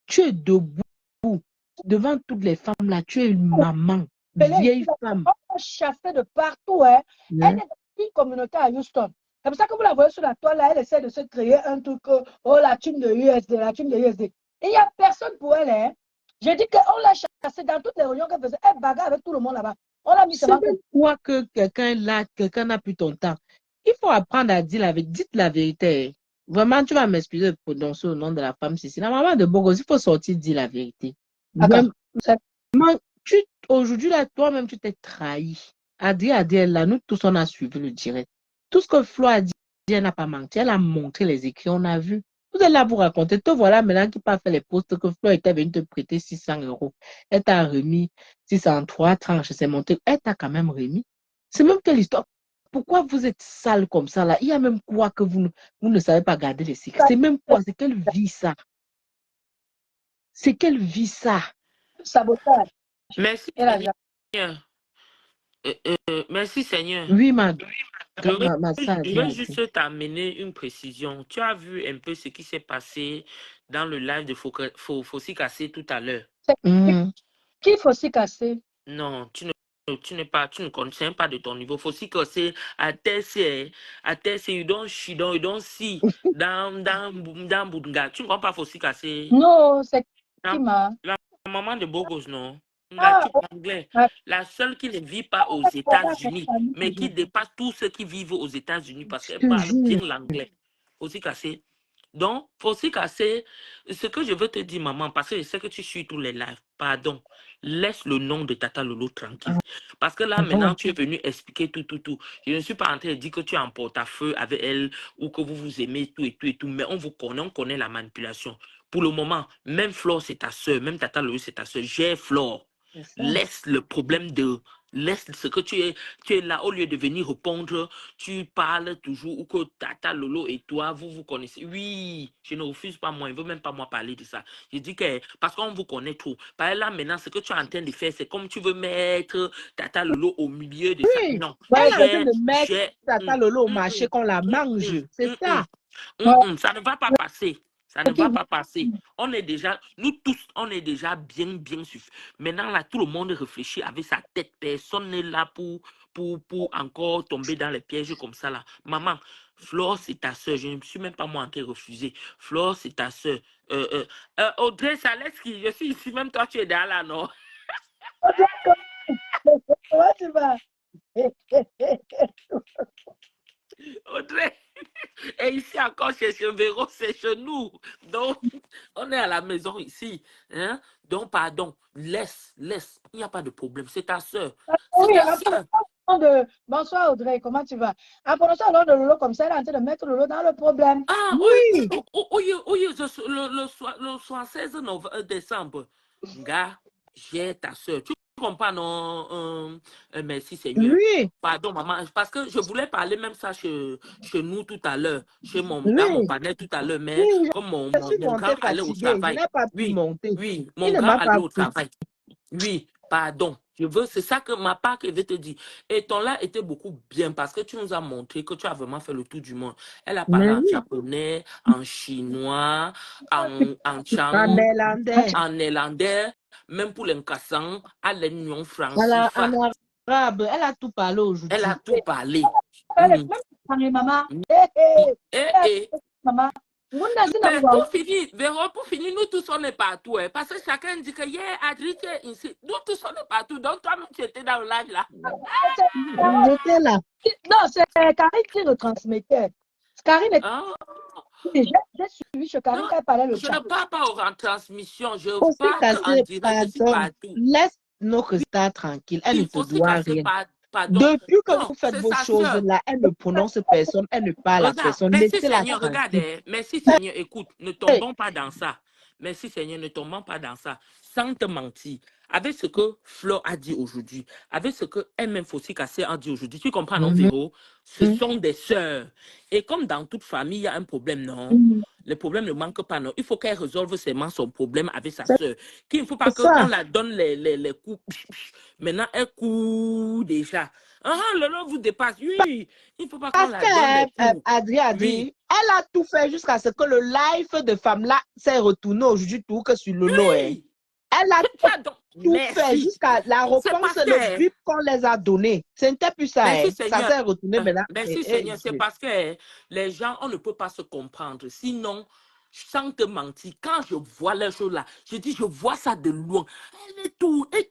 Tu es debout devant toutes les femmes là. Tu es une maman, vieille femme. On a chassé de partout. Hein. Elle est dans une communauté à Houston. C'est pour ça que vous la voyez sur la toile là. Elle essaie de se créer un truc. Oh, la thune de USD, la thune de USD. Et il n'y a personne pour elle. Hein. J'ai dit qu'on l'a chassée dans toutes les réunions qu'elle faisait. Elle bagarre avec tout le monde là-bas. On l'a mis c'est même quoi que quelqu'un n'a plus ton temps. Il faut apprendre à dire dites la vérité. Vraiment, tu vas m'excuser de prononcer le nom de la femme Cécile. La maman de Bogos, il faut sortir dire la vérité. Aujourd'hui, là, toi-même, tu t'es trahi. Adèle, là, nous tous, on a suivi le direct. Tout ce que Flo a dit, elle n'a pas menti. Elle a montré les écrits, on a vu. Vous êtes là pour raconter. Te voilà maintenant qui pas fait les posts que Flo était venu te prêter 600 €. Elle t'a remis 603 tranches. C'est monté. Elle t'a quand même remis. C'est même quelle histoire. Pourquoi vous êtes sale comme ça là? Il y a même quoi que vous ne savez pas garder les secrets. C'est même quoi? C'est quelle vie ça? C'est quelle vie ça? Sabotage. Merci. Merci Seigneur. Oui, Je veux, ma soeur a je bien veux dit. juste t'amener une précision. Tu as vu un peu ce qui s'est passé dans le live de Fossi Cassé tout à l'heure. Mhm. Qui faut aussi casser? Non, tu ne connais pas de ton niveau. Fossi Cassé, à TC, you don't see dans Boudinga. Tu ne comprends pas Fossi Cassé? Non, c'est qui La, m'a? la maman de Bogos, non? Nga, Ah, tu parles anglais. ah, La seule qui ne vit pas aux États-Unis, mais qui dépasse tous ceux qui vivent aux États-Unis parce Je qu'elle te parle bien jure. l'anglais. Aussi cassé. Donc, faut aussi casser. Ce que je veux te dire, maman, parce que je sais que tu suis tous les lives. Pardon. Laisse le nom de Tata Lolo tranquille. Parce que là, maintenant, Bon. tu es venu expliquer tout. Je ne suis pas en train de dire que tu es en porte-à-feu avec elle ou que vous vous aimez tout. Mais on connaît la manipulation. Pour le moment, même Flore, c'est ta soeur. Même Tata Lolo, c'est ta soeur. J'ai Flore. C'est ça. Laisse le problème de... Laisse ce que tu es là, au lieu de venir répondre, tu parles toujours, ou que Tata Lolo et toi, vous connaissez. Oui, je ne refuse pas moi, il ne veut même pas moi parler de ça. Je dis que, parce qu'on vous connaît trop. Par là, maintenant, ce que tu es en train de faire, c'est comme tu veux mettre Tata Lolo au milieu de ça. Oui, Non, elle est en train j'ai... de mettre Tata Lolo au marché qu'on la mange. C'est ça. Ça ne va pas passer. Ça ne qui va pas passer. On est déjà, nous tous, on est déjà bien suffisants. Maintenant, là, tout le monde réfléchit avec sa tête. Personne n'est là pour encore tomber dans les pièges comme ça, là. Maman, Flore, c'est ta soeur. Je ne suis même pas moi en train de refuser. Flore, c'est ta soeur. Audrey Saleski, je suis ici, même toi, tu es dans là, non? Comment tu vas? Audrey. Et ici encore chez Véro, c'est chez nous. Donc, on est à la maison ici. Hein? Donc, pardon, laisse. Il n'y a pas de problème. C'est ta soeur. C'est Oui, ta soeur. bonsoir Audrey, comment tu vas? En prononçant le nom de Lolo comme ça, elle est en train de mettre Lolo dans le problème. Ah, Oui. oui, le soir 16 décembre. Gars, j'ai ta soeur. Tu comprends, non? Merci Seigneur. Oui. Pardon, maman, parce que je voulais parler même ça chez nous tout à l'heure, dans mon Oui. panel tout à l'heure, mais Oui, comme je suis mon grand montée allait au fatiguée. Je travail. n'ai pas pu Oui, monter. mon Il ne grand m'a allait pas au pris. travail. Oui, pardon. C'est ça que ma part que je vais te dire. Et ton là était beaucoup bien parce que tu nous as montré que tu as vraiment fait le tour du monde. Elle a parlé Mais en oui, japonais, en chinois, en en chang, néerlandais, en néerlandais, même pour l'encassant, à l'union française. en arabe, elle a tout parlé Elle a aujourd'hui. tout parlé. Même maman. Maman. Mais pour finir, nous tous on est partout. Hein, parce que chacun dit que Adri, tu es ici. Nous tous on est partout. Donc toi-même, tu étais dans le live là. J'étais là. Non, c'est Karine qui retransmettait. Karine, Ah, j'ai suivi chez Karine non, quand elle parlait le je chat. ne parle pas en transmission. Je Aussi parle en cassé, direct. Je suis pardon. partout. Laisse notre star tranquille. Elle ne Il te faut se doit casser rien. par. Pardon. Depuis que Non, vous faites c'est vos sa choses soeur. là, elle ne prononce personne, elle ne parle à Regarde, personne. merci Laissez-la Seigneur, regarde, tranquille. merci Seigneur, écoute, ne tombons pas dans ça. Merci Seigneur, ne tombons pas dans ça. Sans te mentir, avec ce que Flo a dit aujourd'hui, avec ce que elle-même Fossi Cassé a dit aujourd'hui, tu comprends, non, Véro? Ce sont des sœurs. Et comme dans toute famille, il y a un problème, non? Le problème ne manque pas, non. Il faut qu'elle résolve seulement son problème avec sa sœur. Qu'il ne faut pas C'est ça. qu'on la donne les coups. Maintenant, elle court déjà. Ah, Lolo vous dépasse. Oui, il ne faut pas qu'on Parce la donne les que coups. Adri a Oui. dit, elle a tout fait jusqu'à ce que le live de femme là s'est retourné aujourd'hui tout que sur Lolo. Oui. Elle a Pardon. tout fait Merci. jusqu'à la C'est réponse, parce le que... bip qu'on les a donné. Ce n'était plus ça. Merci Ça Seigneur. s'est retourné maintenant. Merci Seigneur. C'est parce que les gens, on ne peut pas se comprendre. Sinon, sans te mentir, quand je vois les choses là, je dis, je vois ça de loin. Elle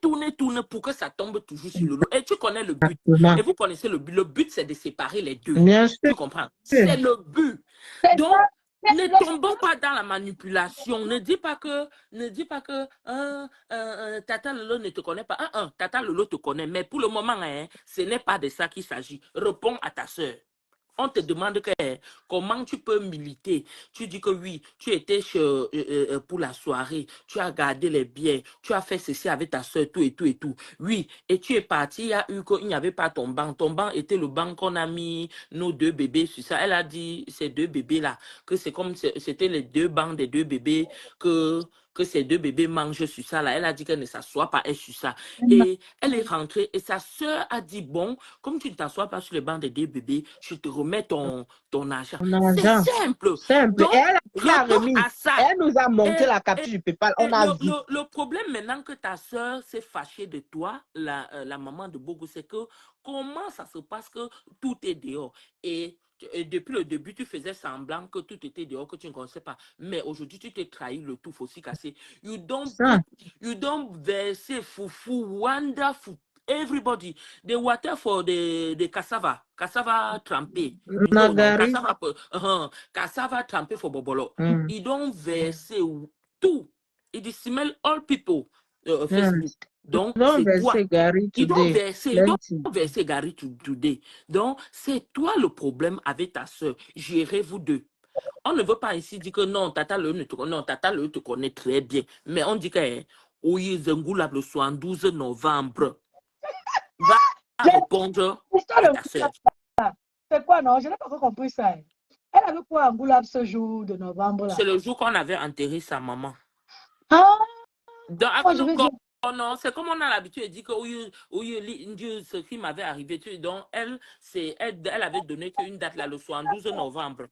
tourne pour que ça tombe toujours sur le lot. Et tu connais le but. Et vous connaissez le but. Le but, c'est de séparer les deux. Bien sûr. Tu comprends? C'est le but. Donc, ne tombons pas dans la manipulation. Ne dis pas que Tata Lolo ne te connaît pas. Tata Lolo te connaît. Mais pour le moment, hein, ce n'est pas de ça qu'il s'agit. Réponds à ta soeur. On te demande comment tu peux militer. Tu dis que oui, tu étais pour la soirée, tu as gardé les biens, tu as fait ceci avec ta soeur, tout. Oui, et tu es parti, il n'y avait pas ton banc. Ton banc était le banc qu'on a mis nos deux bébés sur ça. Elle a dit, ces deux bébés-là, que c'est comme c'était les deux bancs des deux bébés que que ses deux bébés mangent sur ça. Là. Elle a dit qu'elle ne s'assoit pas sur ça. Et elle est rentrée et sa soeur a dit, bon, comme tu ne t'assois pas sur le banc des deux bébés, je te remets ton argent. On a C'est argent. simple. Simple. Donc, Et elle a retourne remis. à ça. Elle nous a monté Et- la capture du PayPal. et On a vu. le problème maintenant que ta soeur s'est fâchée de toi, la maman de Bogo, c'est que comment ça se passe que tout est dehors. Et depuis le début, tu faisais semblant que tout était dehors, que tu ne connaissais pas. Mais aujourd'hui, tu t'es trahi, le tout aussi cassé. You don't verser fufu, wonderful, everybody. The water for the cassava trempé. No, Nagari. cassava trempé for bobolo. Mm. You don't verser tout. It smell all people Mm. Facebook. Donc, Non, c'est toi. verser Gary Ils doivent today. Plenty. verser Gary today. Donc, c'est toi le problème avec ta soeur. Gérez vous deux. On ne veut pas ici dire que non, Tata le ne te connaît, non, Tata le te connaît très bien. Mais on dit que oui, Zengoula le 12 novembre va répondre L'histoire à de ta soeur. c'est quoi, non? Je n'ai pas compris ça. Elle avait quoi à Goulab ce jour de novembre là? C'est le jour qu'on avait enterré sa maman. Ah, Donc, moi, je vais dire. non, c'est comme on a l'habitude de dire que ce qui m'avait arrivé. Donc, elle avait donné qu'une date là, le 12 novembre.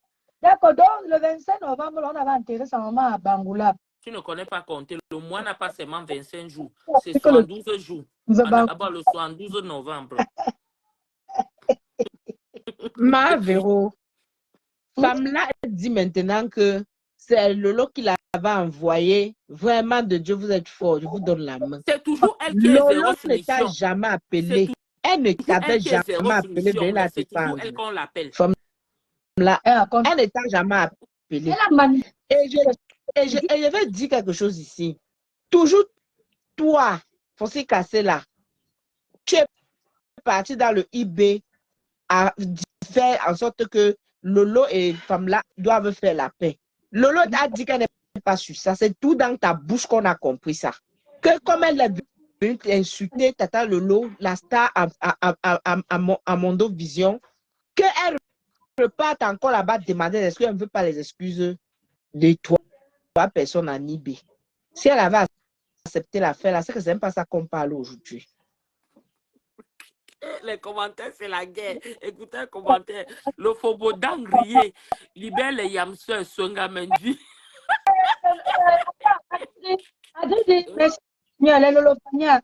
D'accord, donc le 25 novembre, là, on avait enterré sa maman à Bangoulab. Tu ne connais pas compter. Le mois n'a pas seulement 25 jours. C'est 72 jours. D'abord le 72 novembre. Ma Véro, femme là, elle dit maintenant que c'est Lolo qui l'avait envoyé. Vraiment, de Dieu, vous êtes fort. Je vous donne la main. C'est toujours elle qui est Lolo zéro ne t'a finition. jamais appelé. Elle ne t'avait jamais appelé de la C'est toujours elle qu'on l'appelle. Femme là, elle ne t'a jamais appelé. Et je vais dire quelque chose ici. Toujours toi, Fonsi Cassé là, tu es parti dans le eBay à faire en sorte que Lolo et femme là doivent faire la paix. Lolo a dit qu'elle n'est pas sur ça. C'est tout dans ta bouche qu'on a compris ça. Que comme elle est venue insulter Tata Lolo, la star à Mondo Vision, qu'elle reparte encore là-bas demander est-ce qu'elle ne veut pas les excuses de toi, personne en eBay. Si elle avait accepté l'affaire là, c'est que c'est même pas ça qu'on parle aujourd'hui. Les commentaires, c'est la guerre. Écoutez un commentaire. Le Fobo d'Angrier libère les Yamseurs Songa Mendy.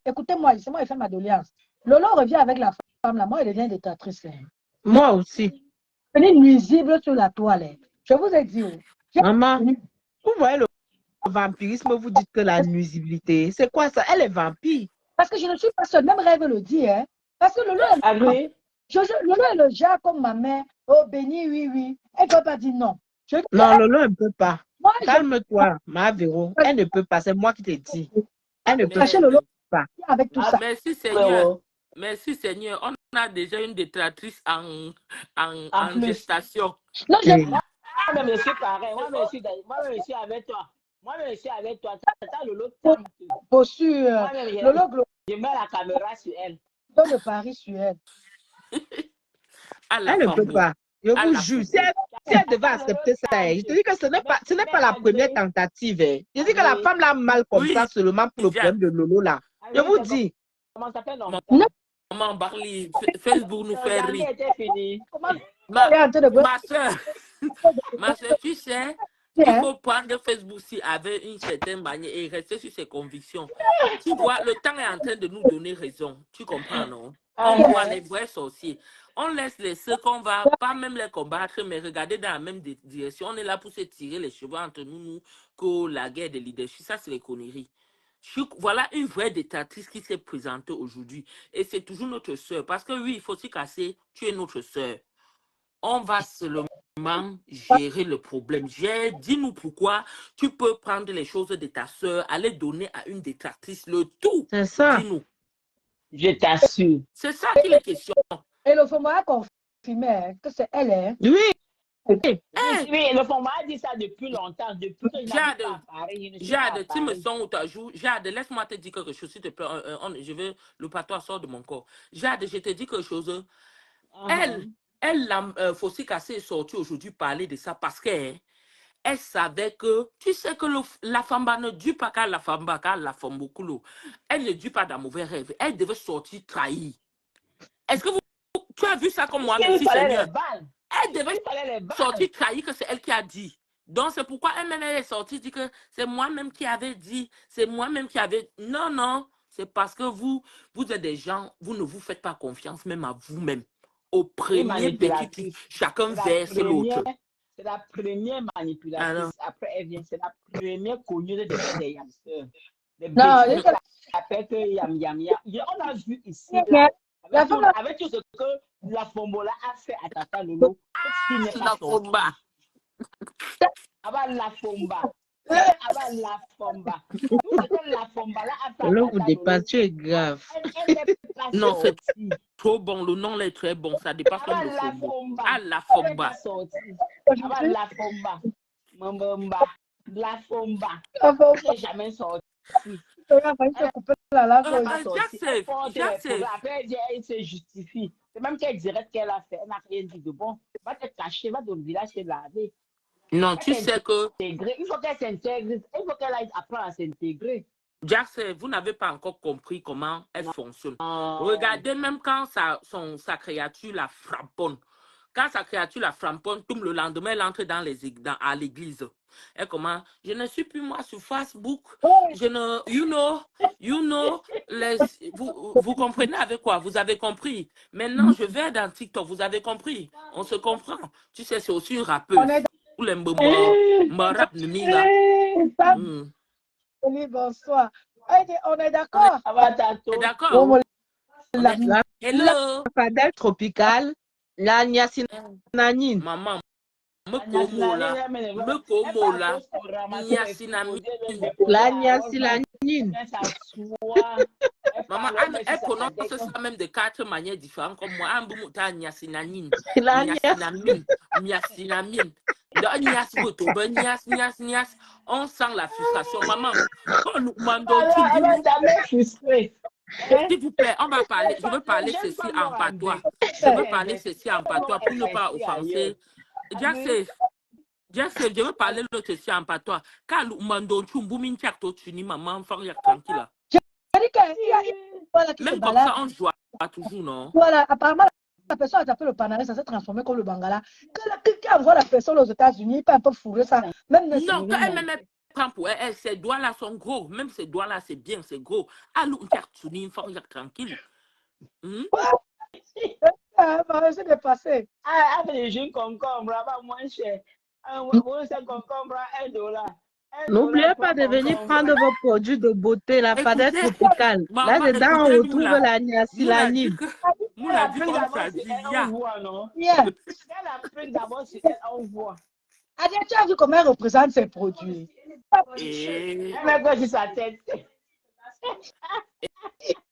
Écoutez-moi, c'est moi qui fais ma doléance. Lolo revient avec la femme là, moi elle devient détractrice. Moi aussi. Elle est nuisible sur la toile. Je vous ai dit. Maman, vous voyez le vampirisme, vous dites que la nuisibilité, c'est quoi ça? Elle est vampire. Parce que je ne suis pas seule, même Rêve le dit. Hein? Parce que Lolo Lolo est le genre comme ma mère. Oh, béni, oui. Elle ne peut pas dire non. Non, Lolo ne peut pas. Moi, calme-toi, ma Véro. Elle ne peut pas, c'est moi qui te dis. Elle ne peut pas. Avec tout ça. Merci Seigneur. Merci Seigneur. On a déjà une détractrice en gestation. Non, moi-même, je suis pareil. Moi-même, je suis avec toi. Moi-même, je suis avec toi. T'as Lolo. Lolo, je mets la caméra sur elle. Donne le pari sur elle. Elle ne peut pas. Je vous jure, si elle devait accepter ça, je te dis que ce n'est pas la première tentative. Je dis que la femme l'a mal comme ça seulement pour le problème de Lolo là. Je vous dis. Comment ça s'appelle? Maman Barli, Facebook nous fait rire. Ma soeur, tu sais, il faut prendre Facebook avec une certaine manière et rester sur ses convictions. Tu vois, le temps est en train de nous donner raison. Tu comprends, non? On voit les vrais sorciers. On laisse les ceux qu'on va pas même les combattre, mais regarder dans la même direction. On est là pour se tirer les cheveux entre nous que la guerre de leadership. Ça, c'est les conneries. Voilà une vraie détractrice qui s'est présentée aujourd'hui. Et c'est toujours notre soeur. Parce que oui, il faut s'y casser. Tu es notre soeur. On va seulement gérer le problème. Dis-nous pourquoi tu peux prendre les choses de ta soeur, aller donner à une détractrice le tout. C'est ça. Dis-nous. Je t'assure. C'est ça qui est la question. Et le format a confirmé que c'est elle. Hein? Oui. Oui, le format a dit ça depuis longtemps. Depuis que Jade, tu me sens où tu joues. Jade, laisse-moi te dire quelque chose, s'il te plaît. Je veux le patois sort de mon corps. Jade, je te dis quelque chose. Elle, Fossi Cassé est sortie aujourd'hui parler de ça parce qu'elle Elle savait que, tu sais que la femme ne dure pas qu'à la femme, car la femme beaucoup. Elle ne dure pas dans mauvais rêve. Elle devait sortir trahie. Est-ce que tu as vu ça comme moi, merci Seigneur? Elle devait sortir trahie que c'est elle qui a dit. Donc c'est pourquoi elle-même elle est sortie, dit que c'est moi-même qui avais dit, c'est moi-même qui avais... Non, non, c'est parce que vous êtes des gens, vous ne vous faites pas confiance même à vous-même. Au premier petit, chacun verse l'autre. C'est la première manipulatrice. Alors. Après, elle vient, c'est la première connue des hamsters. Des Non, bêtises qui s'appellent que yam yam yam. On a vu ici, la là, femme avec tout ce que la Fombola a fait à Tata Lolo, qui n'est pas sorti. Avant la Fomba. Avant la Fomba. Tout ce que la Fomba là a fait à Là, vous Tata Lolo, dépassez grave. elle n'est pas Non, c'est sortie. trop bon, le nom là est très bon, ça dépasse Avant même le la fombo. Fomba. Ah, la Elle n'est fomba. pas sortie. Avant la Fomba. Mambamba. La Fomba. Elle n'est jamais sortie. Après, elle se justifie. C'est même qu'elle dirait ce qu'elle a fait. Elle n'a rien dit de bon. Va te cacher, va dans le village te laver. Non, tu sais que... Il faut qu'elle s'intègre. Il faut qu'elle apprenne à s'intégrer. Jack, vous n'avez pas encore compris comment elle fonctionne. Regardez, même quand sa créature la frapponne. Quand sa créature la frapponne, tout le lendemain, elle entre à l'église. Et comment? Je ne suis plus moi sur Facebook. Je ne... You know, vous comprenez avec quoi? Vous avez compris. Maintenant, je vais dans TikTok. Vous avez compris? On se comprend. Tu sais, c'est aussi une rappeuse. Ou les rap là. Oui, bonsoir. On est d'accord. D'accord. Hello. La Fadel tropicale, la Nyasinanine. Maman, me como là, Nyasinamine. La Nyasilanine. Maman, elle prononce ça même de 4 manières différentes comme moi. Nyasinanine, Nyasinamine, Nyasinamine. On sent la frustration. Maman, on nous demande s'il vous plaît, on va parler. Je veux parler ceci en patois. Je veux parler ceci en patois pour ne pas offenser. Joseph, je veux parler de ceci en patois. Quand nous demandons maman, tranquille. Même comme ça, on joue toujours, non? Voilà, apparemment, la personne a tapé le Panama, ça s'est transformé comme le Bangala. Qui envoie la personne aux États-Unis, il peut un peu fourrer ça. Même non, quand elle même prend pour elle, ses doigts-là sont gros. Même ses doigts-là, c'est bien, c'est gros. Allô, une fois, tranquille. C'est dépassé. Avec les jeunes concombres, moins cher. Concombre à $1. N'oubliez pas de venir prendre vos produits de beauté, la Fadel tropicale. Là-dedans, on retrouve la Nyasilanine. Moula dit comme ça dit, on voit, non? Elle a pris d'abord sur elle, on voit. Tu as vu comment elle représente ses produits? Elle met quoi sur sa tête?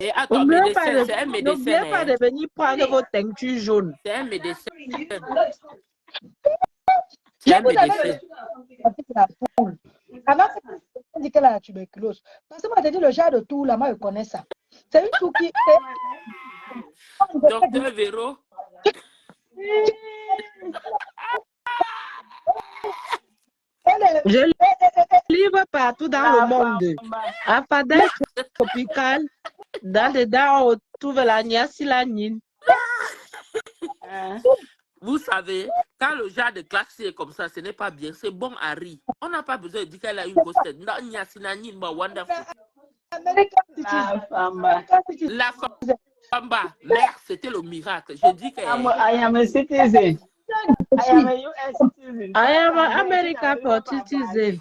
Et attends, médecin, c'est un médecin. N'oubliez pas de venir prendre vos teintures jaunes. C'est un médecin. C'est un médecin. Avant, on dit qu'elle a la tuberculose. Parce que moi, j'ai dit le genre de tout, là, moi, je connais ça. C'est une tout qui... Docteur Véro. Je livre partout dans le monde. À Fadel tropicale, dans dedans, on retrouve la Nyasilanine. Vous savez, quand le genre de classe est comme ça, ce n'est pas bien. C'est bon, Harry. On n'a pas besoin de dire qu'elle a une grosse tête. Non, Nyasilanine, wonderful. La famba, merde, c'était le miracle. Je dis que... I am a citizen. I am a US citizen. I am an American citizen.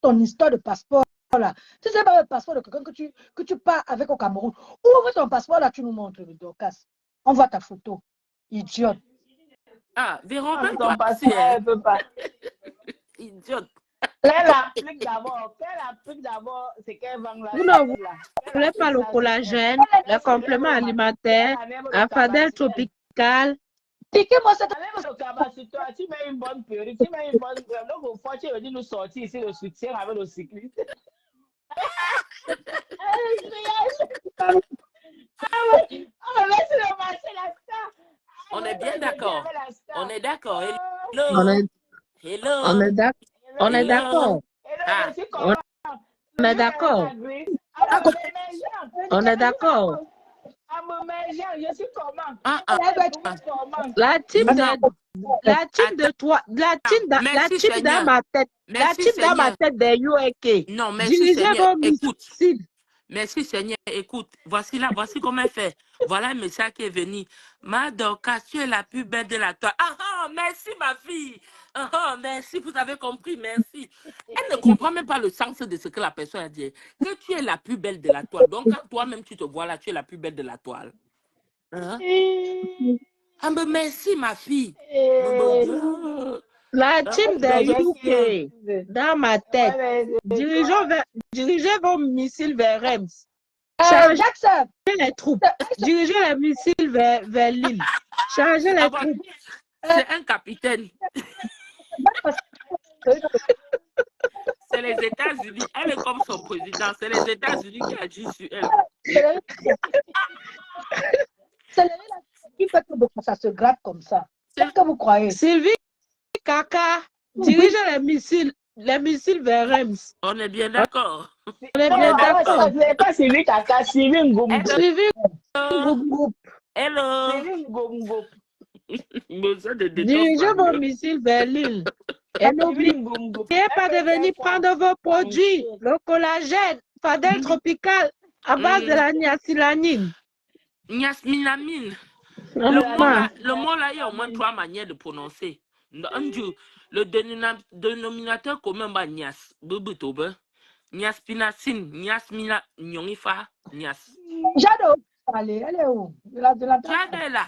Ton histoire de passeport là. Tu sais pas le passeport de quelqu'un que tu pars avec au Cameroun. Ouvre ton passeport là, tu nous montres le Dorcas. On voit ta photo. Idiote. Ah, Véro, même ton toi, passeport, elle peut pas. Idiote. Elle applique d'abord, c'est qu'elle vend la. Vous ne voulez pas le collagène, le complément alimentaire, la Fadel tropicale. Piquez-moi cette. Tu mets une bonne perruque, tu mets une bonne. Donc, au fond, tu veux dire nous sortir ici le soutien avec le cycliste. On est bien d'accord. On est d'accord. Hello. On est Hello. d'ac- on est Hello. d'accord. Ah. Je suis On comment? on est d'accord. On est d'accord. Je suis comment? Ah, ah, ah. Comment? La team Non. de toi, la Merci team dans Seigneur. ma tête, la Merci team dans ma Seigneur. tête des UAK. Non, merci Dirigez Seigneur. vos Écoute. missiles. Merci Seigneur. Écoute, voici comment elle fait. Voilà un message qui est venu. Ma Dorcas, tu es la plus belle de la toile. Ah ah, merci ma fille. Ah ah, merci, vous avez compris, merci. Elle ne comprend même pas le sens de ce que la personne a dit. Que tu es la plus belle de la toile. Donc quand toi-même tu te vois là, tu es la plus belle de la toile. Hein? Ah mais merci ma fille. La team des UK dans ma tête. Dirigez vos missiles vers Reims. Chargez Jackson, les troupes. Dirigez les missiles vers Lille. Chargez les troupes. C'est un capitaine. C'est les États-Unis. Elle est comme son président. C'est les États-Unis qui agissent sur elle. qui fait que ça se gratte comme ça? Qu'est-ce que vous croyez? Sylvie Kaka, dirigez les missiles vers Reims. On est bien d'accord. On est bien d'accord. Ce n'est pas Sylvie Kaka, Sylvie Ngomgo. Sylvie Hello. Hello. Sylvie Ngomgo. Besoin de dirigez vos détente. missiles vers Lille. Et n'oubliez Sylvie Ngomgo. pas de venir prendre vos produits, le collagène, Fadel tropical à base de la niacinamide. Niasminamine. Maman, Le mot là, il y a au moins 3 manières de prononcer. Le dénominateur commun, bah, nias. Bubutobe. Niaspinacine. Niasmina. Nyongifa. Nias. Jado, allez, elle est où? Jade est là.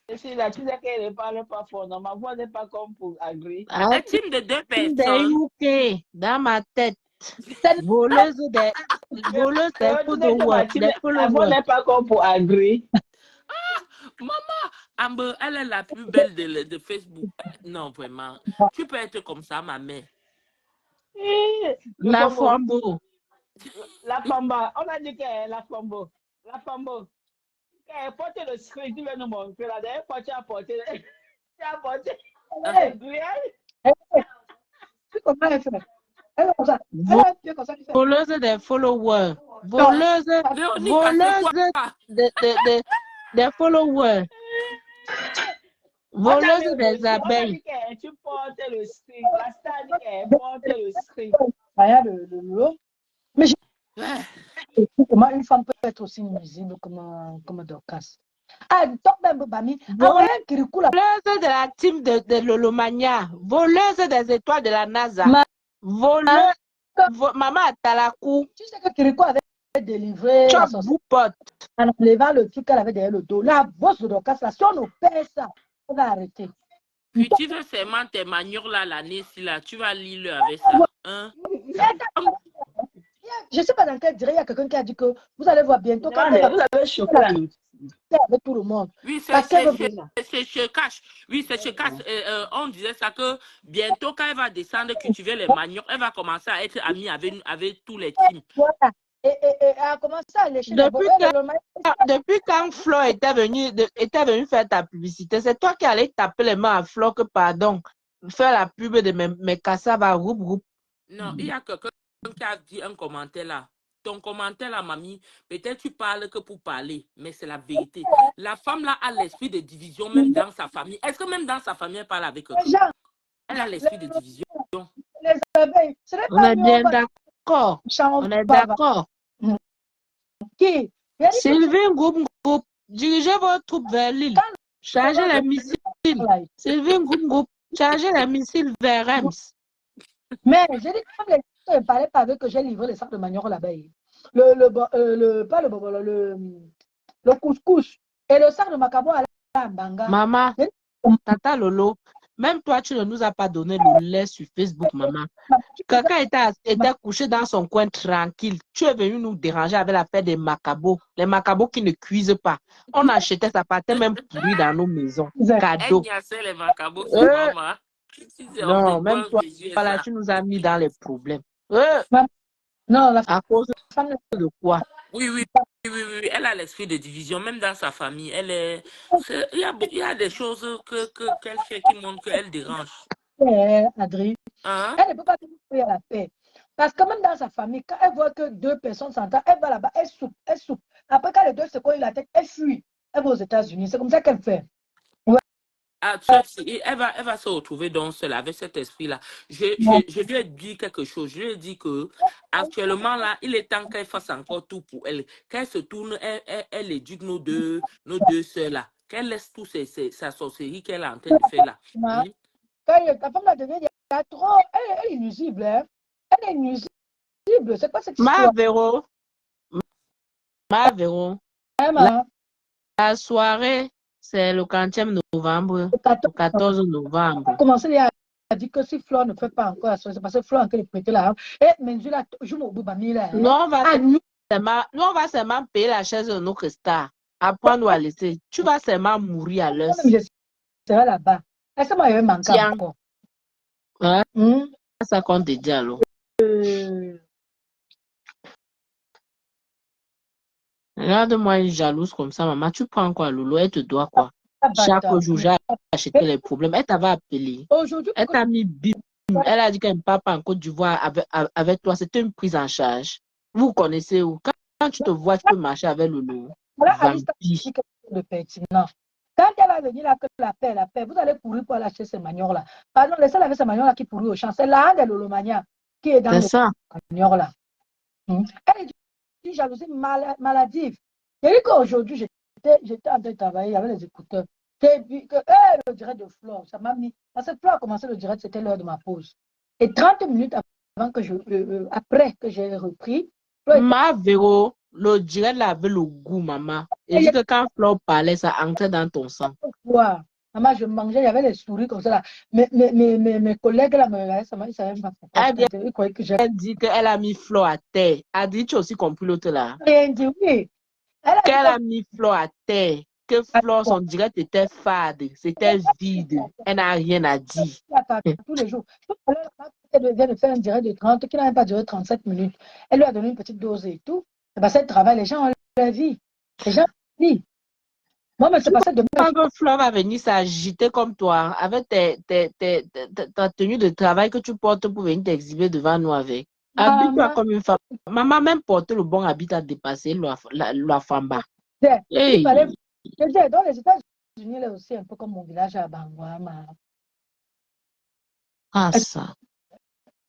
Je suis là, tu sais qu'elle ne parle pas fort. Non, ma voix n'est pas comme pour Agri. Un team de 2 des personnes. UK dans ma tête. Voleuse des followers. Ma voix n'est pas comme pour Agri. Maman, Amber, elle est la plus belle de Facebook. Non, vraiment. Tu peux être comme ça, ma mère. La Fombo. La Famba. On a dit qu'elle est la Fombo. La Fombo. Elle porte le script, tu veux nous montrer. La dernière fois, tu as porté. Tu as porté. Comment elle fait? Elle est comme ça. Voleuse des followers. Voleuse des followers. Voleuse des abeilles. Tu portes le script. La star dit qu'elle porte le script. Mais comment une femme peut être aussi nuisible comme Dorcas? Ah, top même Bami. Voleuse de la team de Lolomania. Voleuse des étoiles de la NASA. Voleuse. Maman Talakou. Tu sais que Kirikou avait délivré la sauce en enlevant le truc qu'elle avait derrière le dos. La bosse de Dorcas, là, si on opère ça, on va arrêter. Puis tu veux seulement tes manières là, l'année-ci là, tu vas lire avec ça. Hein? Je ne sais pas dans quel dirait, il y a quelqu'un qui a dit que vous allez voir bientôt quand vous avez choqué avec tout le monde. Oui, c'est chez Cash. Oui, c'est chez Cash. On disait ça que bientôt, quand elle va descendre, cultiver les maniocs, elle va commencer à être amie avec tous les teams. Voilà. Et elle a commencé à lécher depuis quand Flo était venu faire ta publicité, c'est toi qui allais taper les mains à Flo que, pardon, faire la pub de mes cassavas, groupe. Non, il y a quelqu'un qui a dit un commentaire là. Ton commentaire là, mamie, peut-être tu parles que pour parler, mais c'est la vérité. La femme là a l'esprit de division même dans sa famille. Est-ce que même dans sa famille, elle parle avec eux? Elle a l'esprit de division. On est bien d'accord. On est d'accord. Qui? Sylvain Groupe, dirigez vos troupes vers Lille. Chargez les missiles. Sylvain Groupe, chargez les missiles vers Reims. Mais j'ai dit que comme les ne parlaient pas avec que j'ai livré les sacs de manioc là-bas. Le couscous et le sac de macabo à la banga. Maman, Tata Lolo, même toi, tu ne nous as pas donné le lait sur Facebook, maman. Quelqu'un était couché dans son coin tranquille. Tu es venu nous déranger avec l'affaire des macabos. Les macabos qui ne cuisent pas. On achetait, ça partait même pourri dans nos maisons. Cadeau. Les macabos, maman. Non, même toi, voilà, tu nous as mis dans les problèmes. Non, à cause de quoi? Oui. Elle a l'esprit de division, même dans sa famille. Il y a des choses qu'elle fait qui montrent qu'elle dérange. paix, Adri. Hein? Elle ne peut pas trouver la paix. Parce que même dans sa famille, quand elle voit que deux personnes s'entendent, elle va là-bas, elle soupe, elle soupe. Après, quand les deux se cognent la tête, elle fuit. Elle va aux États-Unis. C'est comme ça qu'elle fait. Ouais. Ah, elle va se retrouver donc seule avec cet esprit-là. Je lui ai dit quelque chose. Je lui ai dit que actuellement, là, il est temps qu'elle fasse encore tout pour elle. Qu'elle se tourne, elle éduque nos deux sœurs-là. Qu'elle laisse tout sa sorcellerie qu'elle est en train de faire là. Quand ta femme la devient, il y a trop. Elle est nuisible. Hein? Elle est nuisible. C'est quoi cette histoire? Ma Véro. Hein, La soirée, c'est le 40e novembre. Le 14 novembre. Commencer, il a dit que si Flore ne fait pas encore la soirée, c'est parce que Flore a encore prêté là. Et Menzu là, je m'en bouba là. Nous, on va seulement payer la chaise de notre star. Apprendre à laisser. Tu vas seulement mourir à l'heure. Je serai là-bas. Est-ce que moi, il y avait manqué encore? Hein? Ça compte déjà, alors. Regarde-moi une jalouse comme ça, maman. Tu prends quoi, Loulou? Elle te doit quoi? Chaque jour, j'ai acheté les problèmes. Elle t'avait appelé. Elle t'a mis bim. Elle a dit qu'elle ne part pas en Côte d'Ivoire avec toi. C'était une prise en charge. Vous connaissez où? Quand tu te vois, tu peux marcher avec Loulou. Voilà, Alice, de pertinent. Quand elle va venir là, que la paix, vous allez courir pour aller acheter ces manions-là. Pardon, laissez avec ces manions-là qui pourrit au champ. C'est la de l'Olomania qui est dans les manions-là. Elle est une jalousie maladive. J'ai dit qu'aujourd'hui, j'étais en train de travailler avec les écouteurs. J'ai vu que le direct de Flore, ça m'a mis. Parce que Flore a commencé le direct, c'était l'heure de ma pause. Et 30 minutes avant que après que j'ai repris. Ma Véro, le direct là avait le goût, maman. Et dit que quand Flore parlait, ça entrait dans ton sang. Ouais. Maman, je mangeais, il y avait les souris comme ça là. Mes collègues là me regardaient, ils ne savaient pas pourquoi. Elle dit qu'elle a mis Flore à terre. Elle dit, tu as aussi compris l'autre là. Rien dit, oui. Qu'elle a mis Flore à terre. Que Flore, son direct était fade. C'était vide. Elle n'a rien à dire. Tous les jours. Elle vient de faire un direct de 30 qui n'a même pas duré 37 minutes. Elle lui a donné une petite dose et tout. C'est parce qu'elle travaille, les gens ont la vie. Les gens ont la vie. Moi, mais c'est parce que quand Flore va venir s'agiter comme toi, avec ta tenue de travail que tu portes pour venir t'exhiber devant nous avec. Habille-toi comme une femme. Maman, même porter le bon habit a dépassé la famba. Il fallait. Dans les États-Unis, là aussi, un peu comme mon village à Bangwa. Ah, ça.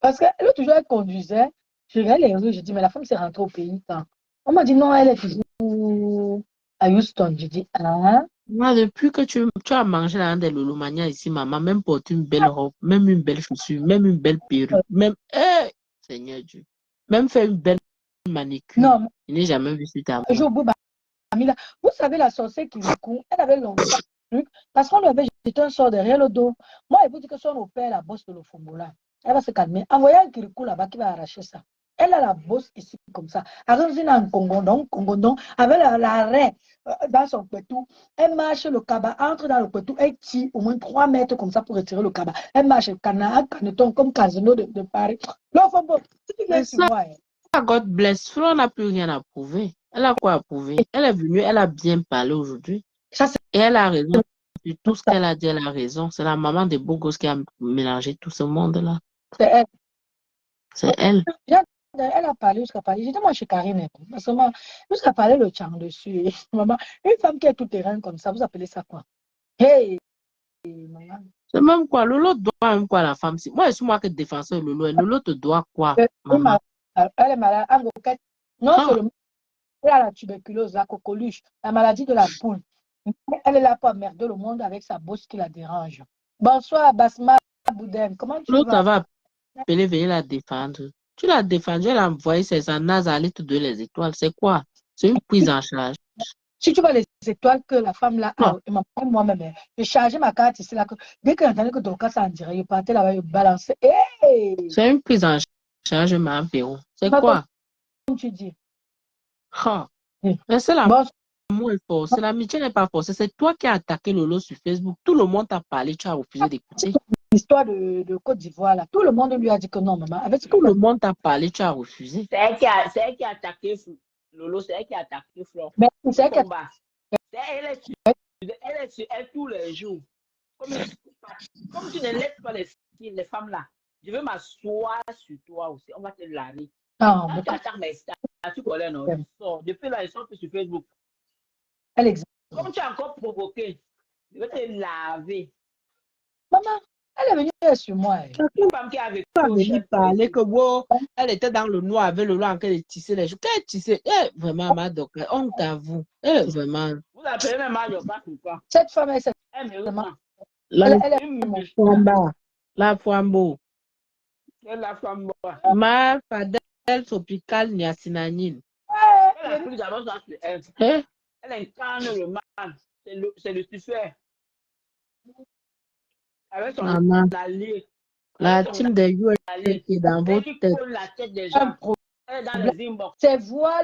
Parce qu'elle toujours elle conduisait. Je regardais les réseaux, je dis, mais la femme s'est rentrée au pays quand? On m'a dit, non, elle est toujours à Houston. Je dis, ah. Moi, depuis que tu as mangé la des Lolomania ici, maman, même porter une belle robe, même une belle chaussure, même une belle perruque, même, Seigneur Dieu, même faire une belle manicure. Non. Je n'ai jamais vu sur ta Vous savez, la sorcière qui me court, elle avait longtemps truc parce qu'on lui avait jeté un sort derrière le dos. Moi, elle vous dit que son opère la bosse de l'Ofombola. Elle va se calmer. Envoyez un Kirikou là-bas qui va arracher ça. Elle a la bosse ici comme ça. Arrangée dans Congondon, avec l'arrêt dans son pétou. Elle marche le cabas, entre dans le pétou, elle tire au moins 3 mètres comme ça pour retirer le cabas. Elle marche caneton comme Casino de Paris. L'Ofombo, c'est bien sur moi. God bless. Flore n'a plus rien à prouver. Elle a quoi à prouver? Elle est venue, elle a bien parlé aujourd'hui. Et elle a raison. Tout ce qu'elle a dit, elle a raison. C'est la maman de Bogos qui a mélangé tout ce monde-là. C'est elle. C'est elle. Elle a parlé jusqu'à parler. J'étais moi chez Karine. Parce que jusqu'à parler le tchang dessus. Maman, une femme qui est tout terrain comme ça, vous appelez ça quoi? Hey! Maman. C'est même quoi? Lolo doit même quoi à la femme? Moi, je suis moi qui défenseur Lolo. Et Lolo te doit quoi, maman? Elle est malade. Non seulement elle a la tuberculose, la coqueluche, la maladie de la poule. Elle est là pour emmerder le monde avec sa bosse qui la dérange. Bonsoir, Basma Boudem. Comment tu vas? L'autre va appeler, venir la défendre. Tu l'as défendue, elle a envoyé ses ananas à aller te donner les étoiles. C'est quoi? C'est une prise en charge. Si tu vois les étoiles que la femme là a, moi-même, j'ai chargé ma carte ici là. Dès que j'entendais que Dorcas en dirait, je partais là-bas, je balançais. Hey! C'est une prise en charge, ma Véro. C'est quoi? Comme tu dis. Mais c'est l'amour est fort. C'est l'amitié n'est pas forcée. C'est toi qui as attaqué Lolo sur Facebook. Tout le monde t'a parlé, tu as refusé d'écouter. L'histoire de Côte d'Ivoire là, tout le monde lui a dit que non, maman. Avec tout le monde t'a parlé, tu as refusé. C'est elle qui a attaqué Lolo, c'est elle qui a attaqué Flore. Mais c'est elle qui a... Elle est sur elle tous les jours. comme tu ne laisses pas les femmes là, je veux m'asseoir sur toi aussi. On va te laver. Ah, Quand tu attaques mes stars, tu connais, non? Tu sors. Depuis là, ils sont plus sur Facebook. elle existe. Comme tu as encore provoqué, je vais te laver. Maman, elle est venue sur moi. Une femme qui est avec Elle toi, est chef, parler que wow, elle était dans le noir avec le noir en train de tisser les choses. Qu'elle tissait? Vraiment, ma docteur, honte à vous. Vraiment. vous appelez même mal au pas ou pas? Cette femme, elle s'est Elle mérite vraiment. ça. Elle est Une mon Famba, la Flambeau. Elle la femme bonne. Ma Fadel Tropical Niasinanine. Elle a pris d'abord ça sur elle. Hein? Elle incarne le mal. C'est Lucifer. Avec son Maman, allié. la Avec son team de US allié. qui est dans Elle votre qui tête. colle la tête des un gens. problème. Elle est dans les inbox. C'est voir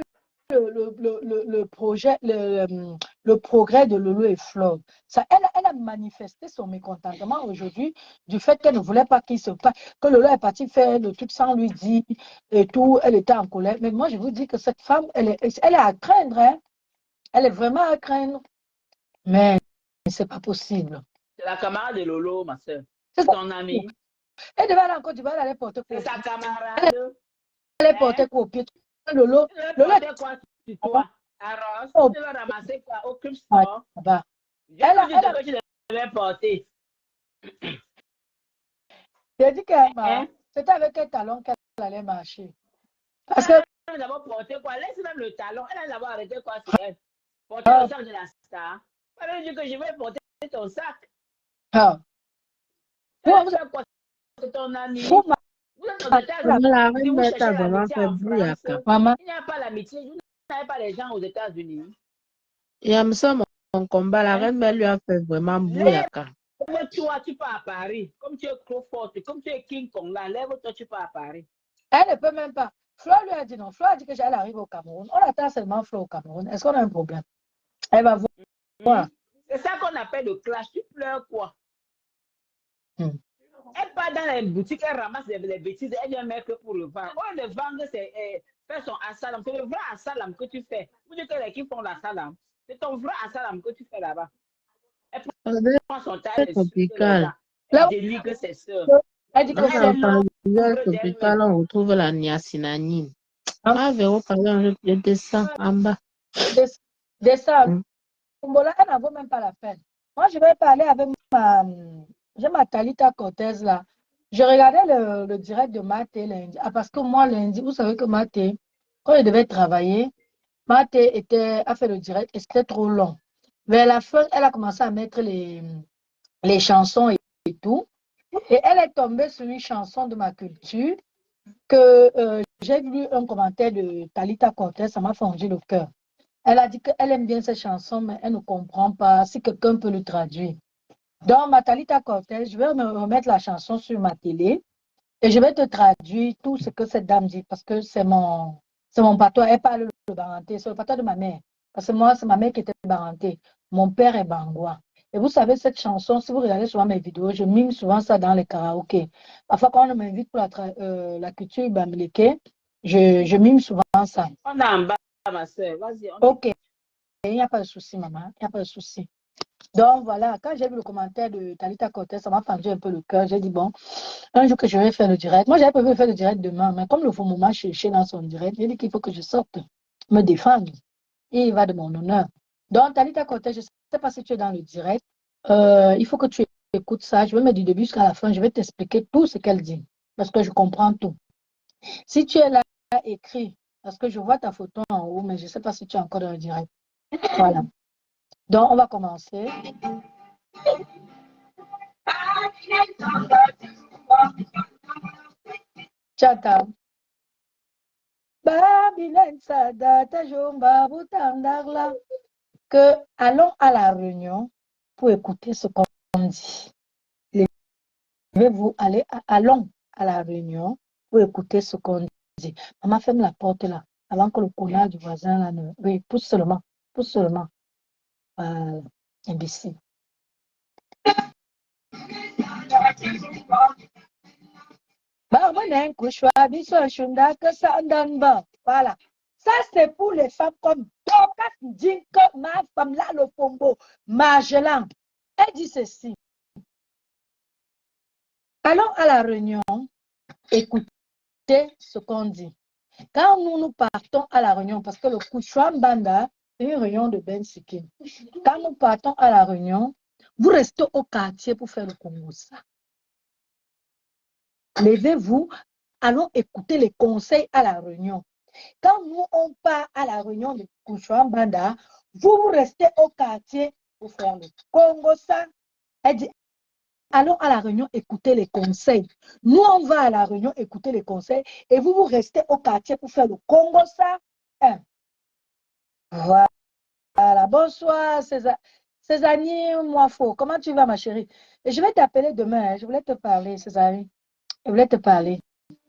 le projet, le progrès de Lolo et Flo. Ça, elle a manifesté son mécontentement aujourd'hui du fait qu'elle ne voulait pas qu'il se passe, que Lolo est parti faire le truc sans lui dire et tout. Elle était en colère. Mais moi, je vous dis que cette femme, elle est à craindre. Hein. Elle est vraiment à craindre. Mais c'est pas possible. C'est la camarade de Lolo, ma soeur. C'est C'est ton amie. Elle devait aller en Côte d'Ivoire, elle allait porter quoi? C'est sa camarade. Elle allait porter quoi au pied? Lolo. Elle portait quoi sur toi? Alors, Oh. tu vas ramasser quoi au club Ouais, store? là-bas. Je te dis que tu devais porter. J'ai dit que Hein? c'était avec quel talon qu'elle allait marcher. Parce que Elle a d'abord porté quoi? Laisse même le talon. Elle a d'abord arrêté quoi sur elle? Porter le sac de la star. Elle a dit que je vais porter ton sac. ah, Elle a fait quoi? C'est ton ami. vous, Vous êtes aux États-Unis. La Si vous reine cherchez a vraiment l'amitié fait en bouillaka. France, maman, il n'y a pas l'amitié. Vous n'avez pas les gens aux États-Unis. Il y a ça, mon combat. La Hein? reine mère lui a fait vraiment bouillaka. Lève-toi, tu pars à Paris. Comme tu es trop forte, comme tu es King Kong là, lève-toi, tu pars à Paris. elle ne peut même pas. Flo lui a dit non. Flo a dit que j'allais arriver au Cameroun. On attend seulement Flo au Cameroun. Est-ce qu'on a un problème? Elle va voir. C'est ça qu'on appelle le clash. Tu pleures quoi? Elle part dans les boutiques, elle ramasse les bêtises, elle vient mettre pour le vendre. Oh, le vendre, c'est faire son assalam. C'est le vrai assalam que tu fais. Vous dites que les qui font l'assalam. C'est ton vrai assalam que tu fais là-bas. Elle prend son taille, elle Tropical. délie que c'est ça. Elle dit que Dans c'est un pavillon tropical, on retrouve la niacinanine. Ah, Véro, pardon, je descends en bas. descendre. Kumbola, elle n'en vaut même pas la peine. Moi, je vais parler avec j'ai ma Talita Cortez là. Je regardais le direct de Maté lundi. Ah, parce que moi, lundi, vous savez que Maté, quand il devait travailler, Maté a fait le direct et c'était trop long. Vers la fin, elle a commencé à mettre les chansons et tout. Et elle est tombée sur une chanson de ma culture que j'ai lu un commentaire de Talita Cortez, ça m'a fendu le cœur. Elle a dit qu'elle aime bien cette chanson, mais elle ne comprend pas si quelqu'un peut le traduire. Donc, ma Talita Cortez, je vais me remettre la chanson sur ma télé et je vais te traduire tout ce que cette dame dit parce que c'est mon patois. Elle parle le baranté, c'est le patois de ma mère. Parce que moi, c'est ma mère qui était baranté. Mon père est bangois. Et vous savez, cette chanson, si vous regardez souvent mes vidéos, je mime souvent ça dans les karaokés. Parfois, quand on m'invite pour la culture bamileke, je mime souvent ça. On a en bas, ma soeur. Vas-y. Ok. Il n'y a pas de souci, maman. Il n'y a pas de souci. Donc, voilà, quand j'ai vu le commentaire de Talita Cortez, ça m'a fendu un peu le cœur. J'ai dit, bon, un jour que je vais faire le direct. Moi, j'avais prévu de faire le direct demain, mais comme le faux moment cherché dans son direct, j'ai dit qu'il faut que je sorte, me défendre. Et il va de mon honneur. Donc, Talita Cortez, je ne sais pas si tu es dans le direct. Il faut que tu écoutes ça. Je vais mettre du début jusqu'à la fin. Je vais t'expliquer tout ce qu'elle dit, parce que je comprends tout. Si tu es là, écris, parce que je vois ta photo en haut, mais je ne sais pas si tu es encore dans le direct. Voilà. Donc, on va commencer. Tchata. Que allons à la réunion pour écouter ce qu'on dit. Levez-vous, allons à la réunion pour écouter ce qu'on dit. Maman, ferme la porte là, avant que le connard du voisin là ne... Oui, pousse seulement, pousse seulement. Imbécile. Voilà. Ça, c'est pour les femmes comme Dorcas Dinka, ma femme là, le Pombo, Magellan. Elle dit ceci. Allons à la réunion, écoutez ce qu'on dit. Quand nous partons à la réunion, parce que le Kouchouam Banda, c'est une réunion de Ben Sikim. Quand nous partons à la réunion, vous restez au quartier pour faire le Congo. Levez-vous, allons écouter les conseils à la réunion. Quand nous, on part à la réunion de Kouchouam Banda, vous restez au quartier pour faire le Congo. Elle dit, allons à la réunion écouter les conseils. Nous, on va à la réunion écouter les conseils et vous restez au quartier pour faire le Congo. Voilà. Bonsoir, Césanie Moifo. Comment tu vas, ma chérie? Et je vais t'appeler demain. Je voulais te parler, Césanie. Je voulais te parler.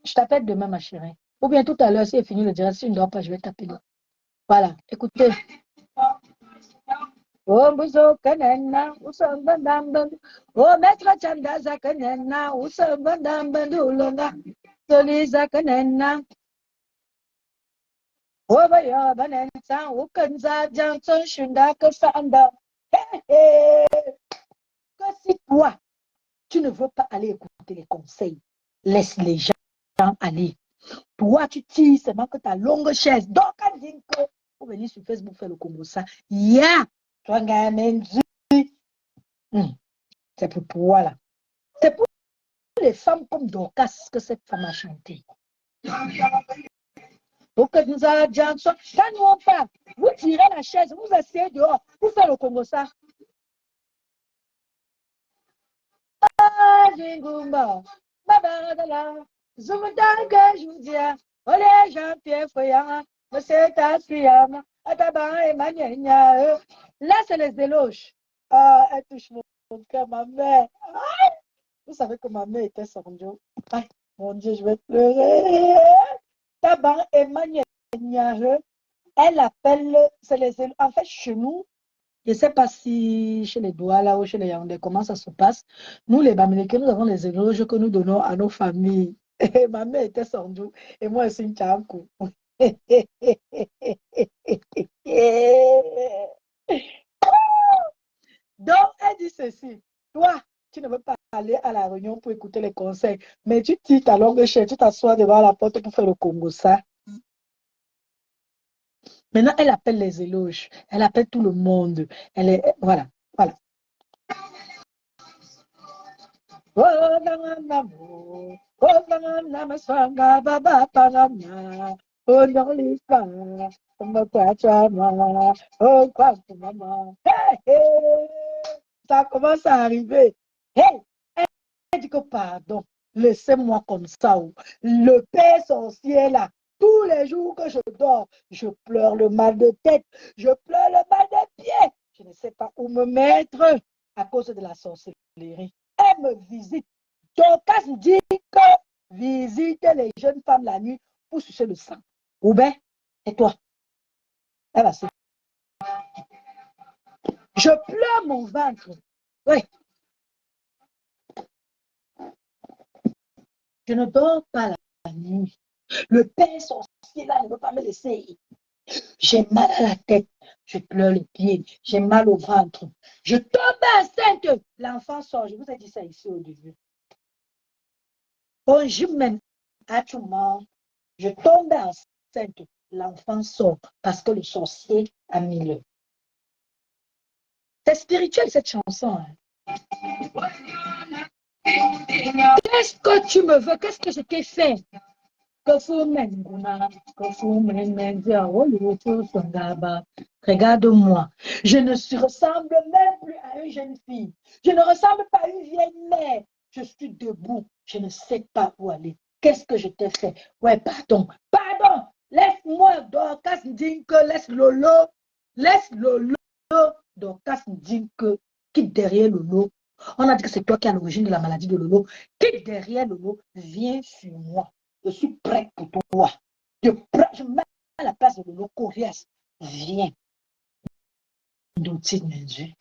Je t'appelle demain, ma chérie. Ou bien tout à l'heure, si c'est fini le direct, si je ne dors pas, je vais t'appeler. Voilà, écoutez. Oh, Mbuzo Kanena, Usambandambandu. Oh, Maître Chandaza Kanena, Usambandambandulonga. Soliza Kanena. Oh, Baya Banensa, Ukanza Johnson, Shundaka Sanda. Que si toi, tu ne veux pas aller écouter les conseils, laisse les gens aller. Toi, tu tires seulement que ta longue chaise. Donc, on dit que pour venir sur Facebook faire le Congo ça. Yeah! Toi, c'est pour toi là. C'est pour les femmes comme Dorcas que cette femme a chanté. Donc, nous avons Johnson. Quand nous on part, vous tirez la chaise, vous asseyez dehors pour faire le Congo ça. Jingumba, Babadala, Zumutanga Judia, Ole Jean-Pierre Foya, Monsieur Tassiam, Ataban et Maniania. Là, c'est les éloges. Ah, elle touche mon cœur, ma mère. Ah, vous savez que ma mère était sordio. Ah, mon Dieu, je vais pleurer. Taban et Maniania. Elle appelle, c'est les éloges. En fait, chez nous, je ne sais pas si chez les Douala ou chez les Yaoundé, comment ça se passe. Nous, les Bamileke, nous avons les éloges que nous donnons à nos familles. Et ma mère était Sandou et moi, je suis une Tchankou. Donc, elle dit ceci. Toi, tu ne veux pas aller à la réunion pour écouter les conseils, mais tu tires ta longue chaise, tu t'assois devant la porte pour faire le Congo, ça. Maintenant, elle appelle les éloges. Elle appelle tout le monde. Elle est, voilà, voilà. Ça commence à arriver. Hey, elle dit que pardon, laissez-moi comme ça. Le père sorcier là, tous les jours que je dors, je pleure le mal de tête, je pleure le mal de pied. Je ne sais pas où me mettre à cause de la sorcellerie. Elle me visite. Donc, quand je dis que visite les jeunes femmes la nuit pour sucer le sang. Ou bien, et toi? Elle va se... Je pleure mon ventre. Oui. Je ne dors pas la nuit. Le père sorcier là ne veut pas me laisser. J'ai mal à la tête. Je pleure les pieds. J'ai mal au ventre. Je tombe enceinte. L'enfant sort. Je vous ai dit ça ici au début. Bonjour même. À tout moment, je tombe enceinte. L'enfant sort parce que le sorcier a mis le. C'est spirituel cette chanson. Hein? Qu'est-ce que tu me veux? Qu'est-ce que je t'ai fait? Regarde-moi. Je ne ressemble même plus à une jeune fille. Je ne ressemble pas à une vieille mère. Je suis debout. Je ne sais pas où aller. Qu'est-ce que je t'ai fait? Ouais, pardon. Pardon. Laisse-moi, Dorcas Ndinke. Laisse Lolo. Laisse Lolo. Dorcas Ndinke. Quitte derrière Lolo. On a dit que c'est toi qui es à l'origine de la maladie de Lolo. Quitte derrière Lolo. Viens sur moi. Je suis prêt pour toi. Je mets à la place de Lolo Corias. Viens. D'outil mes yeux.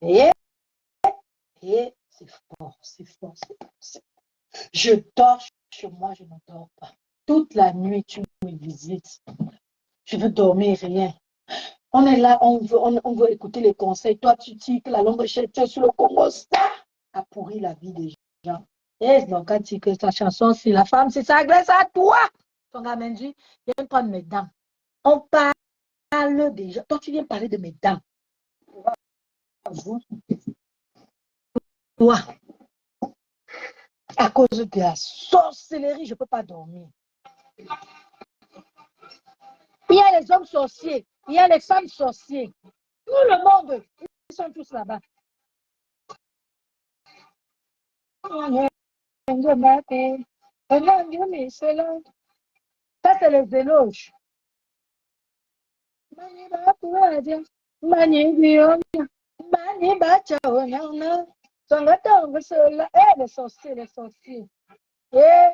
Et c'est fort, c'est fort, c'est fort. Je dors chez moi, je ne dors pas. Toute la nuit, tu me visites. Je veux dormir, rien. On est là, on veut écouter les conseils. Toi, tu dis que la langue est sur le Congo, ça a pourri la vie des gens. Et donc, quand tu dis que ta chanson, c'est la femme, c'est ça, grâce à toi. Ton gars m'a dit, viens prendre mes dents. On parle déjà. Toi, tu viens parler de mes dents. Toi, à cause de la sorcellerie, je ne peux pas dormir. Il y a les hommes sorciers, il y a les femmes sorciers. Tout le monde, ils sont tous là-bas. Ça, c'est les éloges. Les sorciers, les sorciers. Et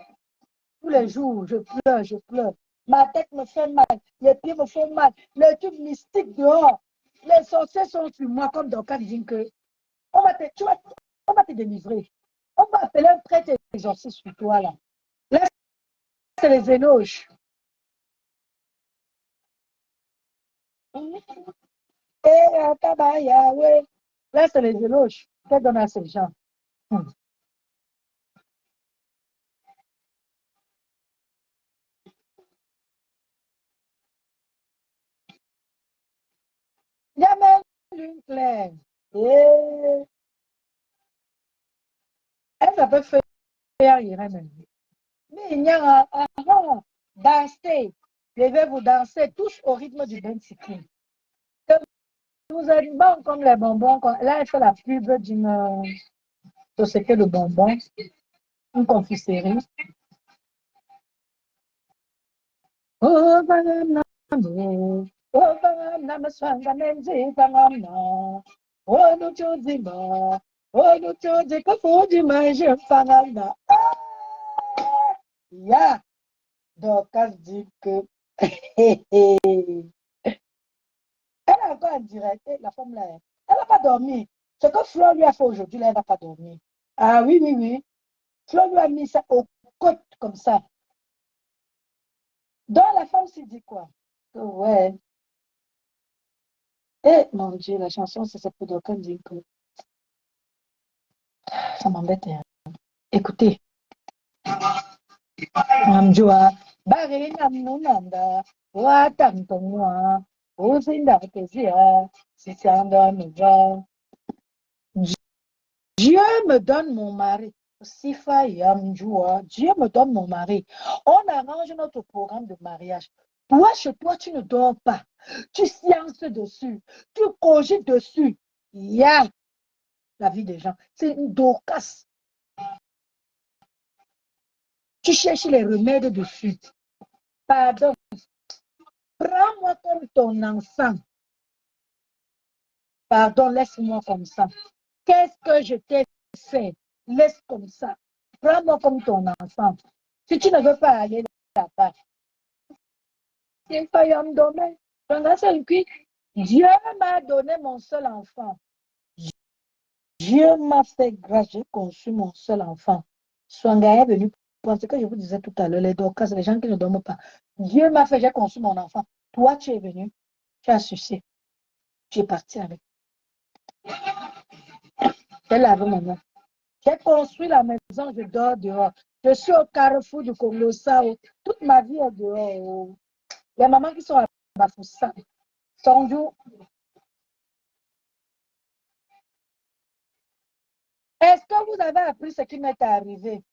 tous les jours, je pleure, je pleure. Ma tête me fait mal, les pieds me font mal, les trucs mystiques dehors. Les sorciers sont sur moi comme dans le dit que on va te délivrer. On va appeler un prêtre exorciste sur toi là. Là, c'est les éloges. Là, c'est les éloges. Qu'elle donne à ces gens. Il y a même une claire. Elle, ça peut faire rien. Mais il y a un danser. Levez-vous danser tous au rythme du Bensikin. Vous êtes bon comme les bonbons. Là, elle fait la pub d'une société de bonbons, une confiserie. Oh, yeah. Donc, elle dit que elle est encore en direct, la femme là, elle va pas dormir. Ce que Flo lui a fait aujourd'hui, là, elle va pas dormir. Ah oui, oui, oui. Flo lui a mis ça aux côtes comme ça. Donc, la femme s'est dit quoi? Ouais. Eh, mon Dieu, la chanson, c'est ça pour d'aucuns dire que ça m'embête. Hein. Écoutez. Namjua, Bari Namunanda, Watantomwa, Uzinda Kesia, Sisanda Nuva. Dieu me donne mon mari. Sifa Yamjua, Dieu me donne mon mari. On arrange notre programme de mariage. Toi, chez toi, tu ne dors pas. Tu sciences dessus. Tu cogites dessus. Il y a la vie des gens. C'est une dorcasse. Tu cherches les remèdes dessus. Pardon. Prends-moi comme ton enfant. Pardon, laisse-moi comme ça. Qu'est-ce que je t'ai fait? Laisse comme ça. Prends-moi comme ton enfant. Si tu ne veux pas aller là-bas, il faut y me donner. Dieu m'a donné mon seul enfant. Dieu m'a fait grâce, j'ai conçu mon seul enfant. Swanga est venu penser que je vous disais tout à l'heure, les docas, les gens qui ne dorment pas. Dieu m'a fait, j'ai conçu mon enfant. Toi, tu es venu, tu as sucé, tu es parti avec. J'ai lavé ma main. J'ai construit la maison, je dors dehors. Je suis au carrefour du Congo, ça. Toute ma vie est dehors. Les mamans qui sont à Bafoussa, Sonjou. Est-ce que vous avez appris ce qui m'est arrivé?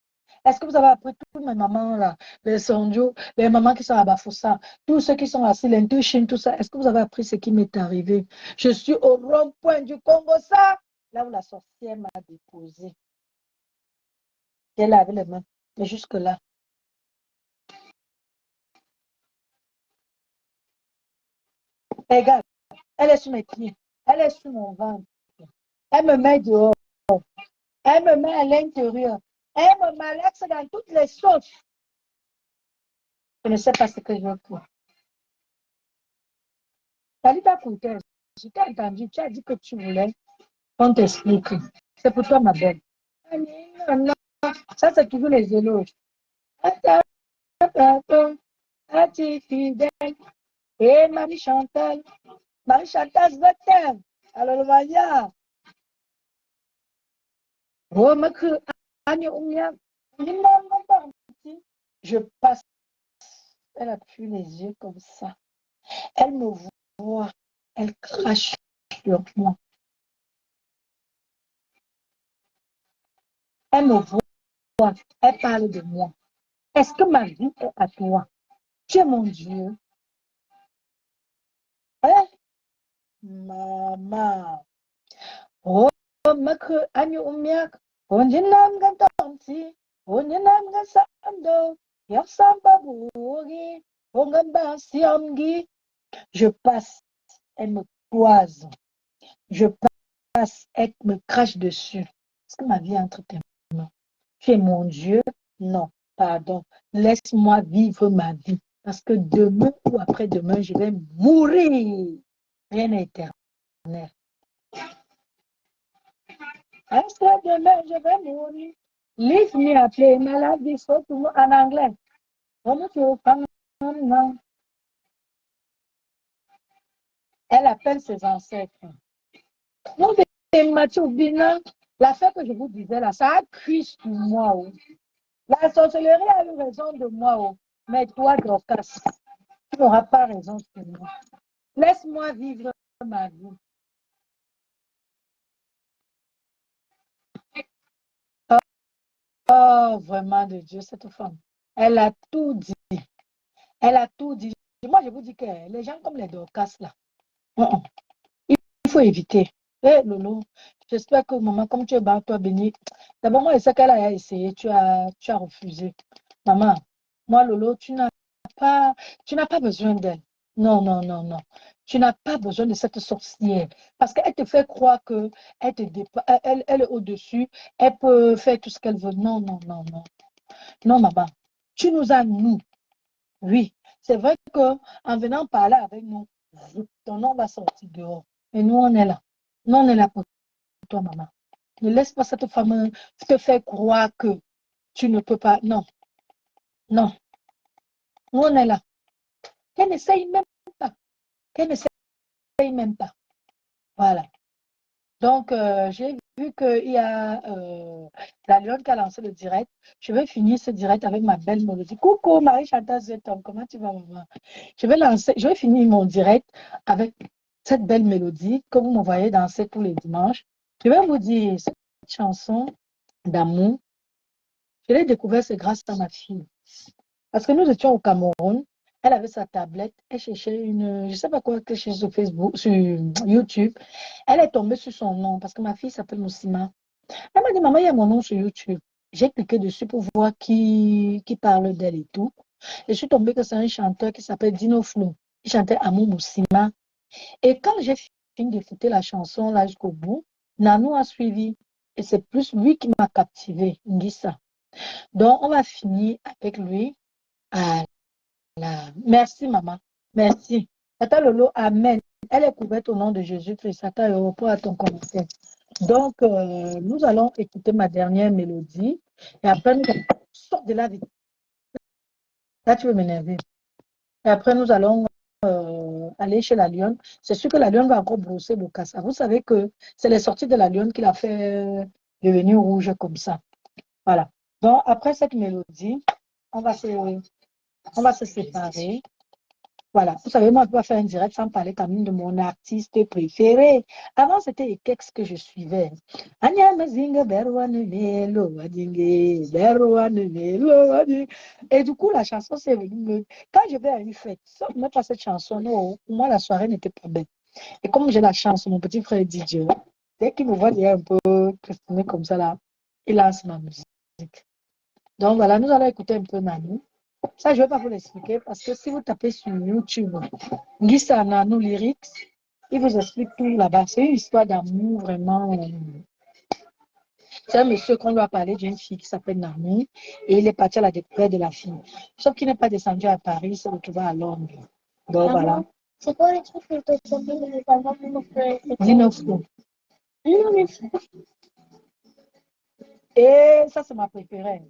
Est-ce que vous avez appris toutes mes mamans là, les Sonjou, les mamans qui sont à Bafoussa, tous ceux qui sont assis, l'Intuchine, tout ça? Est-ce que vous avez appris ce qui m'est arrivé? Je suis au rond-point du Congo, ça, là où la sorcière m'a déposé. J'ai lavé les mains, mais jusque-là. Regarde, elle est sur mes pieds, elle est sur mon ventre. Elle me met dehors, elle me met à l'intérieur, elle me malaxe dans toutes les sauces. Je ne sais pas ce que je veux pour. Talita Koutès, je t'ai entendu, tu as dit que tu voulais qu'on t'explique. C'est pour toi, ma belle. Ça, c'est toujours les éloges. Ati fidèle. Et Marie Chantal. Marie Chantal, je t'aime. Alors, Maya. Oh, ma que. Je passe. Elle appuie les yeux comme ça. Elle me voit. Elle crache sur moi. Elle me voit. Elle parle de moi. Est-ce que ma vie est à toi? Tu es mon Dieu. Hein? Maman. Oh, ma que. Ani umiak. Onjinam gantamsi. Onjinam gansando. Yaksamba buri. Ongamba siamgi. Je passe. Elle me toise. Je passe. Elle me crache dessus. Est-ce que ma vie est entre tes mains? Tu es mon Dieu? Non, pardon. Laisse-moi vivre ma vie. Parce que demain ou après-demain, je vais mourir. Rien n'est éternel. Est-ce que demain, je vais mourir? Leave me a play my life before tomorrow en anglais. Elle appelle ses ancêtres. Non, mais Mathieu Bina, l'affaire que je vous disais là, ça a cuit sur moi. Oh. La sorcellerie a eu raison de moi. Oh. Mais toi, Dorcas, tu n'auras pas raison sur moi. Laisse-moi vivre ma vie. Oh, vraiment de Dieu, cette femme. Elle a tout dit. Elle a tout dit. Moi, je vous dis que les gens comme les Dorcas là, il faut éviter. Eh, Lolo, j'espère que maman, comme tu es bas, toi béni. D'abord, moi, je sais qu'elle a essayé, tu as refusé. Maman, moi, Lolo, tu n'as pas besoin d'elle. Non, non, non, non. Tu n'as pas besoin de cette sorcière. Parce qu'elle te fait croire que elle est au-dessus. Elle peut faire tout ce qu'elle veut. Non, non, non, non. Non, maman. Tu nous as, nous. Oui. C'est vrai qu'en venant parler avec nous, ton nom va sortir dehors. Et nous, on est là. Nous, on est là pour toi, maman. Ne laisse pas cette femme te faire croire que tu ne peux pas. Non. Non. Nous, on est là. Qu'elle n'essaye même pas. Qu'elle n'essaye même pas. Voilà. Donc, j'ai vu qu'il y a la Lyon qui a lancé le direct. Je vais finir ce direct avec ma belle mélodie. Coucou, Marie-Chantal Zetom. Comment tu vas, maman? Je vais finir mon direct avec cette belle mélodie que vous me voyez danser tous les dimanches. Je vais vous dire, cette chanson d'amour, je l'ai découverte, c'est grâce à ma fille. Parce que nous étions au Cameroun, elle avait sa tablette, elle cherchait je ne sais pas quoi, quelque chose sur Facebook, sur YouTube. Elle est tombée sur son nom, parce que ma fille s'appelle Moussima. Elle m'a dit, maman, il y a mon nom sur YouTube. J'ai cliqué dessus pour voir qui parle d'elle et tout. Je suis tombée que c'est un chanteur qui s'appelle Dino Flo. Il chantait Amour Moussima. Et quand j'ai fini d'écouter la chanson là jusqu'au bout, Nanou a suivi. Et c'est plus lui qui m'a captivé, Ngissa. Donc, on va finir avec lui. Ah, là. Merci, maman. Merci. Tata Lolo, Amen. Elle est couverte au nom de Jésus-Christ. Tata Lolo, pour ton commentaire. Donc, nous allons écouter ma dernière mélodie. Et après, nous allons sortir de la vie. Là, tu veux m'énerver. Et après, nous allons aller chez la Lionne. C'est sûr que la Lionne va encore brosser Bokassa. Vous savez que c'est les sorties de la Lionne qui l'a fait devenir rouge comme ça. Voilà. Donc, après cette mélodie, on va se séparer. Voilà. Vous savez, moi, je ne peux pas faire un direct sans parler quand même de mon artiste préféré. Avant, c'était Ekex que je suivais. Et du coup, la chanson, c'est venue. Quand je vais à une fête, sauf même pas cette chanson, non, pour moi, la soirée n'était pas belle. Et comme j'ai la chance, mon petit frère DJ, dès qu'il me voit déjà un peu questionné comme ça, là, il lance ma musique. Donc voilà, nous allons écouter un peu Nanou. Ça, je ne vais pas vous l'expliquer parce que si vous tapez sur YouTube, Ngissa Nanou Lyrics, il vous explique tout là-bas. C'est une histoire d'amour vraiment. C'est un monsieur qu'on doit parler d'une fille qui s'appelle Nanou et il est parti à la découverte de la fille. Sauf qu'il n'est pas descendu à Paris, il s'est retrouvé à Londres. Donc voilà. C'est quoi les trucs que tu as tombé les parents pour nous faire? Dis-nous. Et ça, c'est ma préférée.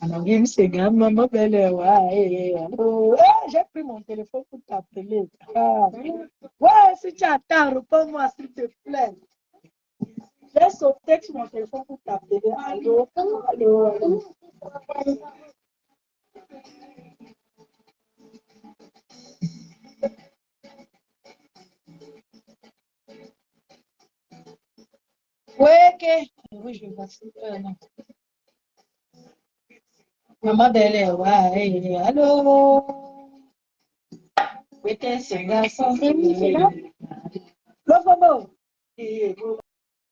Anangim Sega, maman belle, ouais, allô. J'ai pris mon téléphone pour t'appeler. Ouais, si tu attends, réponds-moi s'il te plaît. J'ai sauté sur mon téléphone pour t'appeler. Allô, allô, allô. Ouais, ok. Oui, je vais passer. Non. Maman belle, ouais, allô. Oui, c'est un garçon. Le maman.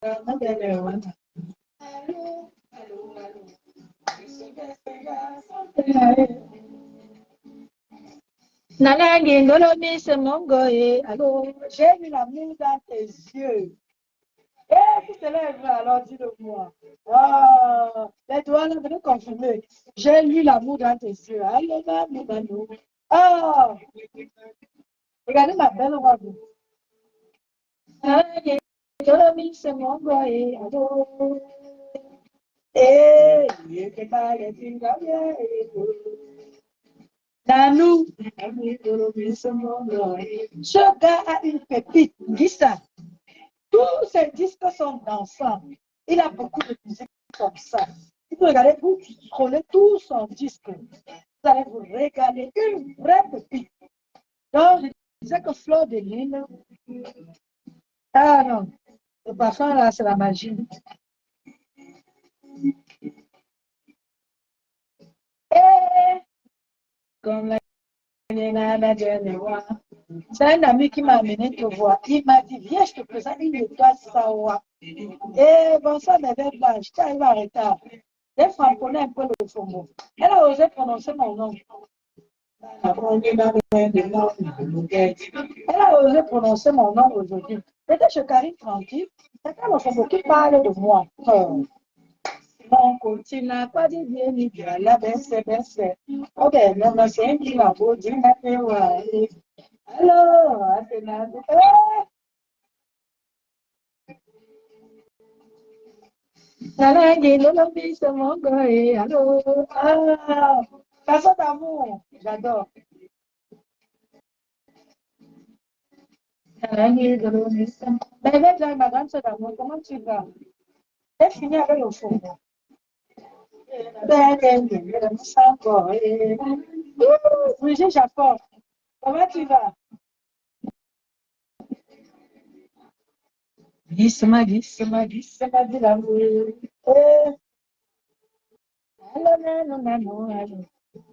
Maman belle, ouais. Allô, allô, allô. Nalangi, Ngolomi, c'est mon goye. Allô, j'ai vu l'amour dans tes yeux. Qui se lève là, alors dis-le-moi. Ah, les doigts là, venez confirmer. J'ai lu l'amour dans tes yeux. Allô, maman, maman. Ah, regardez ma belle robe. Nalangi, Ngolomi, c'est mon goye. Allô. Il est pas les filles, Nanou, ce gars a une pépite, dis ça. Tous ces disques sont dansants. Il a beaucoup de musique comme ça. Si vous regardez, vous scrollez tout son disque. Vous allez vous régaler. Une vraie pépite. Donc, je disais que Fleur de Lille. Ah non, le parfum là, c'est la magie. Et comme la c'est un ami qui m'a amené te voir. Il m'a dit, viens, je te présente une étoile Sawa. Et bon, ça m'avait blanche. Tu arrives en retard. Elle frapponnait un peu le fond. Elle a osé prononcer mon nom. Elle a osé prononcer mon nom aujourd'hui. Peut-être que Karine tranquille. C'est quand le fond qui parle de moi. Mon continent, pas de bien, ni de la baisse, baisse. Ok, non, c'est un qui m'a beau dire, allô, Athénade. Nalangi, Lolobi, c'est mon goye. Allô, ah, chanson d'amour, j'adore. Nalangi, Lolobi, c'est mon goye. Ben, ma grande soeur d'amour, comment tu vas? J'ai fini avec le fond. Brigitte Japon, comment tu vas? Glisse-moi, glisse-moi, glisse-moi de l'amour. Allô, non, non, non, allô.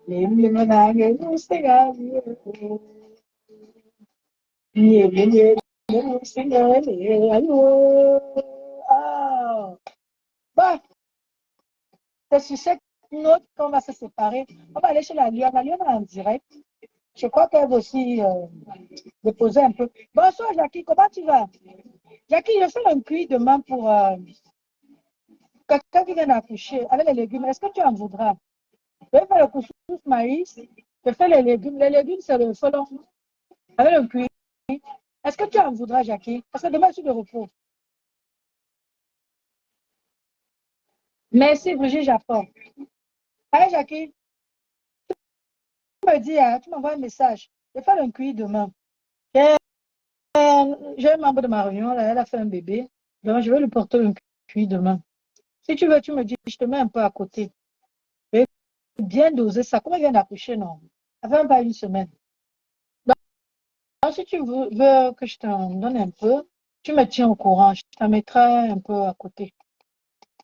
Les limonades, nous, c'est la vie. Ah, bah, c'est sur cette note qu'on va se séparer. On va aller chez la Lyon. La Lyon est en direct. Je crois qu'elle va aussi déposer un peu. Bonsoir, Jackie, comment tu vas? Jackie, je fais un cuit demain pour quelqu'un qui vient d'accoucher avec les légumes. Est-ce que tu en voudras? Je vais faire le couscous maïs. Je fais les légumes. Les légumes, c'est le folon avec le cuit. Est-ce que tu en voudras, Jackie? Parce que demain, je suis de repos. Merci, Brigitte Japon. Allez, Jackie, tu me dis, tu m'envoies un message. Je vais faire un cuit demain. J'ai un membre de ma réunion, là, elle a fait un bébé. Donc, je vais lui porter un cuit demain. Si tu veux, tu me dis, je te mets un peu à côté. Je vais bien doser ça. Comment il vient d'accoucher, non? Ça fait même pas une semaine. Donc, si tu veux que je t'en donne un peu, tu me tiens au courant. Je t'en mettrai un peu à côté.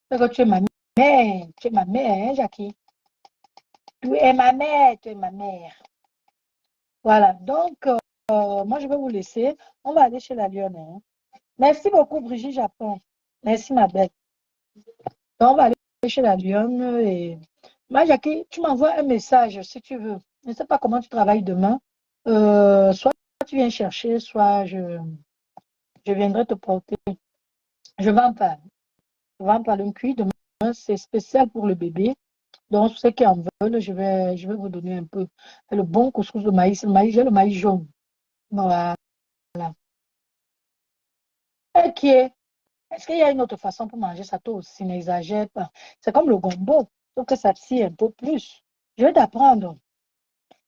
Parce que tu es ma mère. Tu es ma mère, hein, Jackie? Tu es ma mère, tu es ma mère. Voilà. Donc, moi, je vais vous laisser. On va aller chez la Lionne. Hein. Merci beaucoup, Brigitte Japon. Merci, ma belle. Donc, on va aller chez la Lionne. Et... Moi, Jackie, tu m'envoies un message si tu veux. Je ne sais pas comment tu travailles demain. Soit tu viens chercher, soit je viendrai te porter. Je vais en parler. Je vais en parler. Un cuit demain, c'est spécial pour le bébé. Donc, ceux qui en veulent, je vais vous donner un peu. Le bon couscous de maïs. Le maïs, j'ai le maïs jaune. Voilà. Ok. Est-ce qu'il y a une autre façon pour manger ça? Toi aussi, n'exagère pas. C'est comme le gombo, sauf que ça tire un peu plus. Je vais t'apprendre.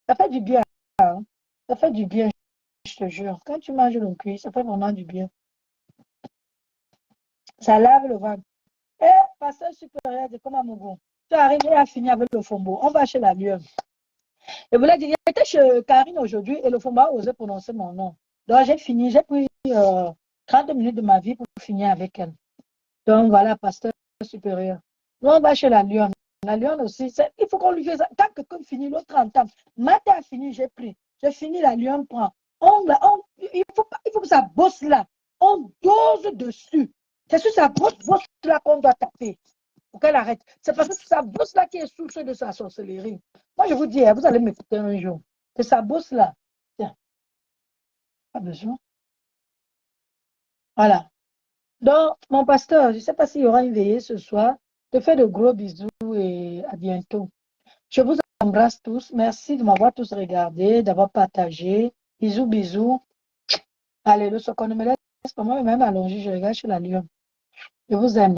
Ça fait du bien. Hein? Ça fait du bien, je te jure. Quand tu manges le cuit, ça fait vraiment du bien. Ça lave le ventre. Eh, pasteur supérieur de Komamogo, tu es arrivé à finir avec le fombo. On va chez la lionne. Je voulais dire, j'étais chez Karine aujourd'hui et le fombo a osé prononcer mon nom. Donc j'ai fini, j'ai pris 30 minutes de ma vie pour finir avec elle. Donc voilà, pasteur supérieur. Nous, on va chez la lionne. La lionne aussi, il faut qu'on lui fasse ça. Tant que quelqu'un finit, l'autre entame. Matin a fini, j'ai pris. J'ai fini, la lionne prend. Il faut que ça bosse là. On dose dessus. C'est sur sa bosse là qu'on doit taper. Pour qu'elle arrête. C'est parce que c'est sa bosse là qui est source de sa sorcellerie. Moi, je vous dis, vous allez m'écouter un jour. C'est sa bosse là. Tiens. Pas besoin. Voilà. Donc, mon pasteur, je ne sais pas s'il y aura une veillée ce soir. Je te fais de gros bisous et à bientôt. Je vous embrasse tous. Merci de m'avoir tous regardé, d'avoir partagé. Bisous, bisous. Allez, le socorro ne me laisse pas moi, même allongé, je regarde chez la lionne. Je vous aime.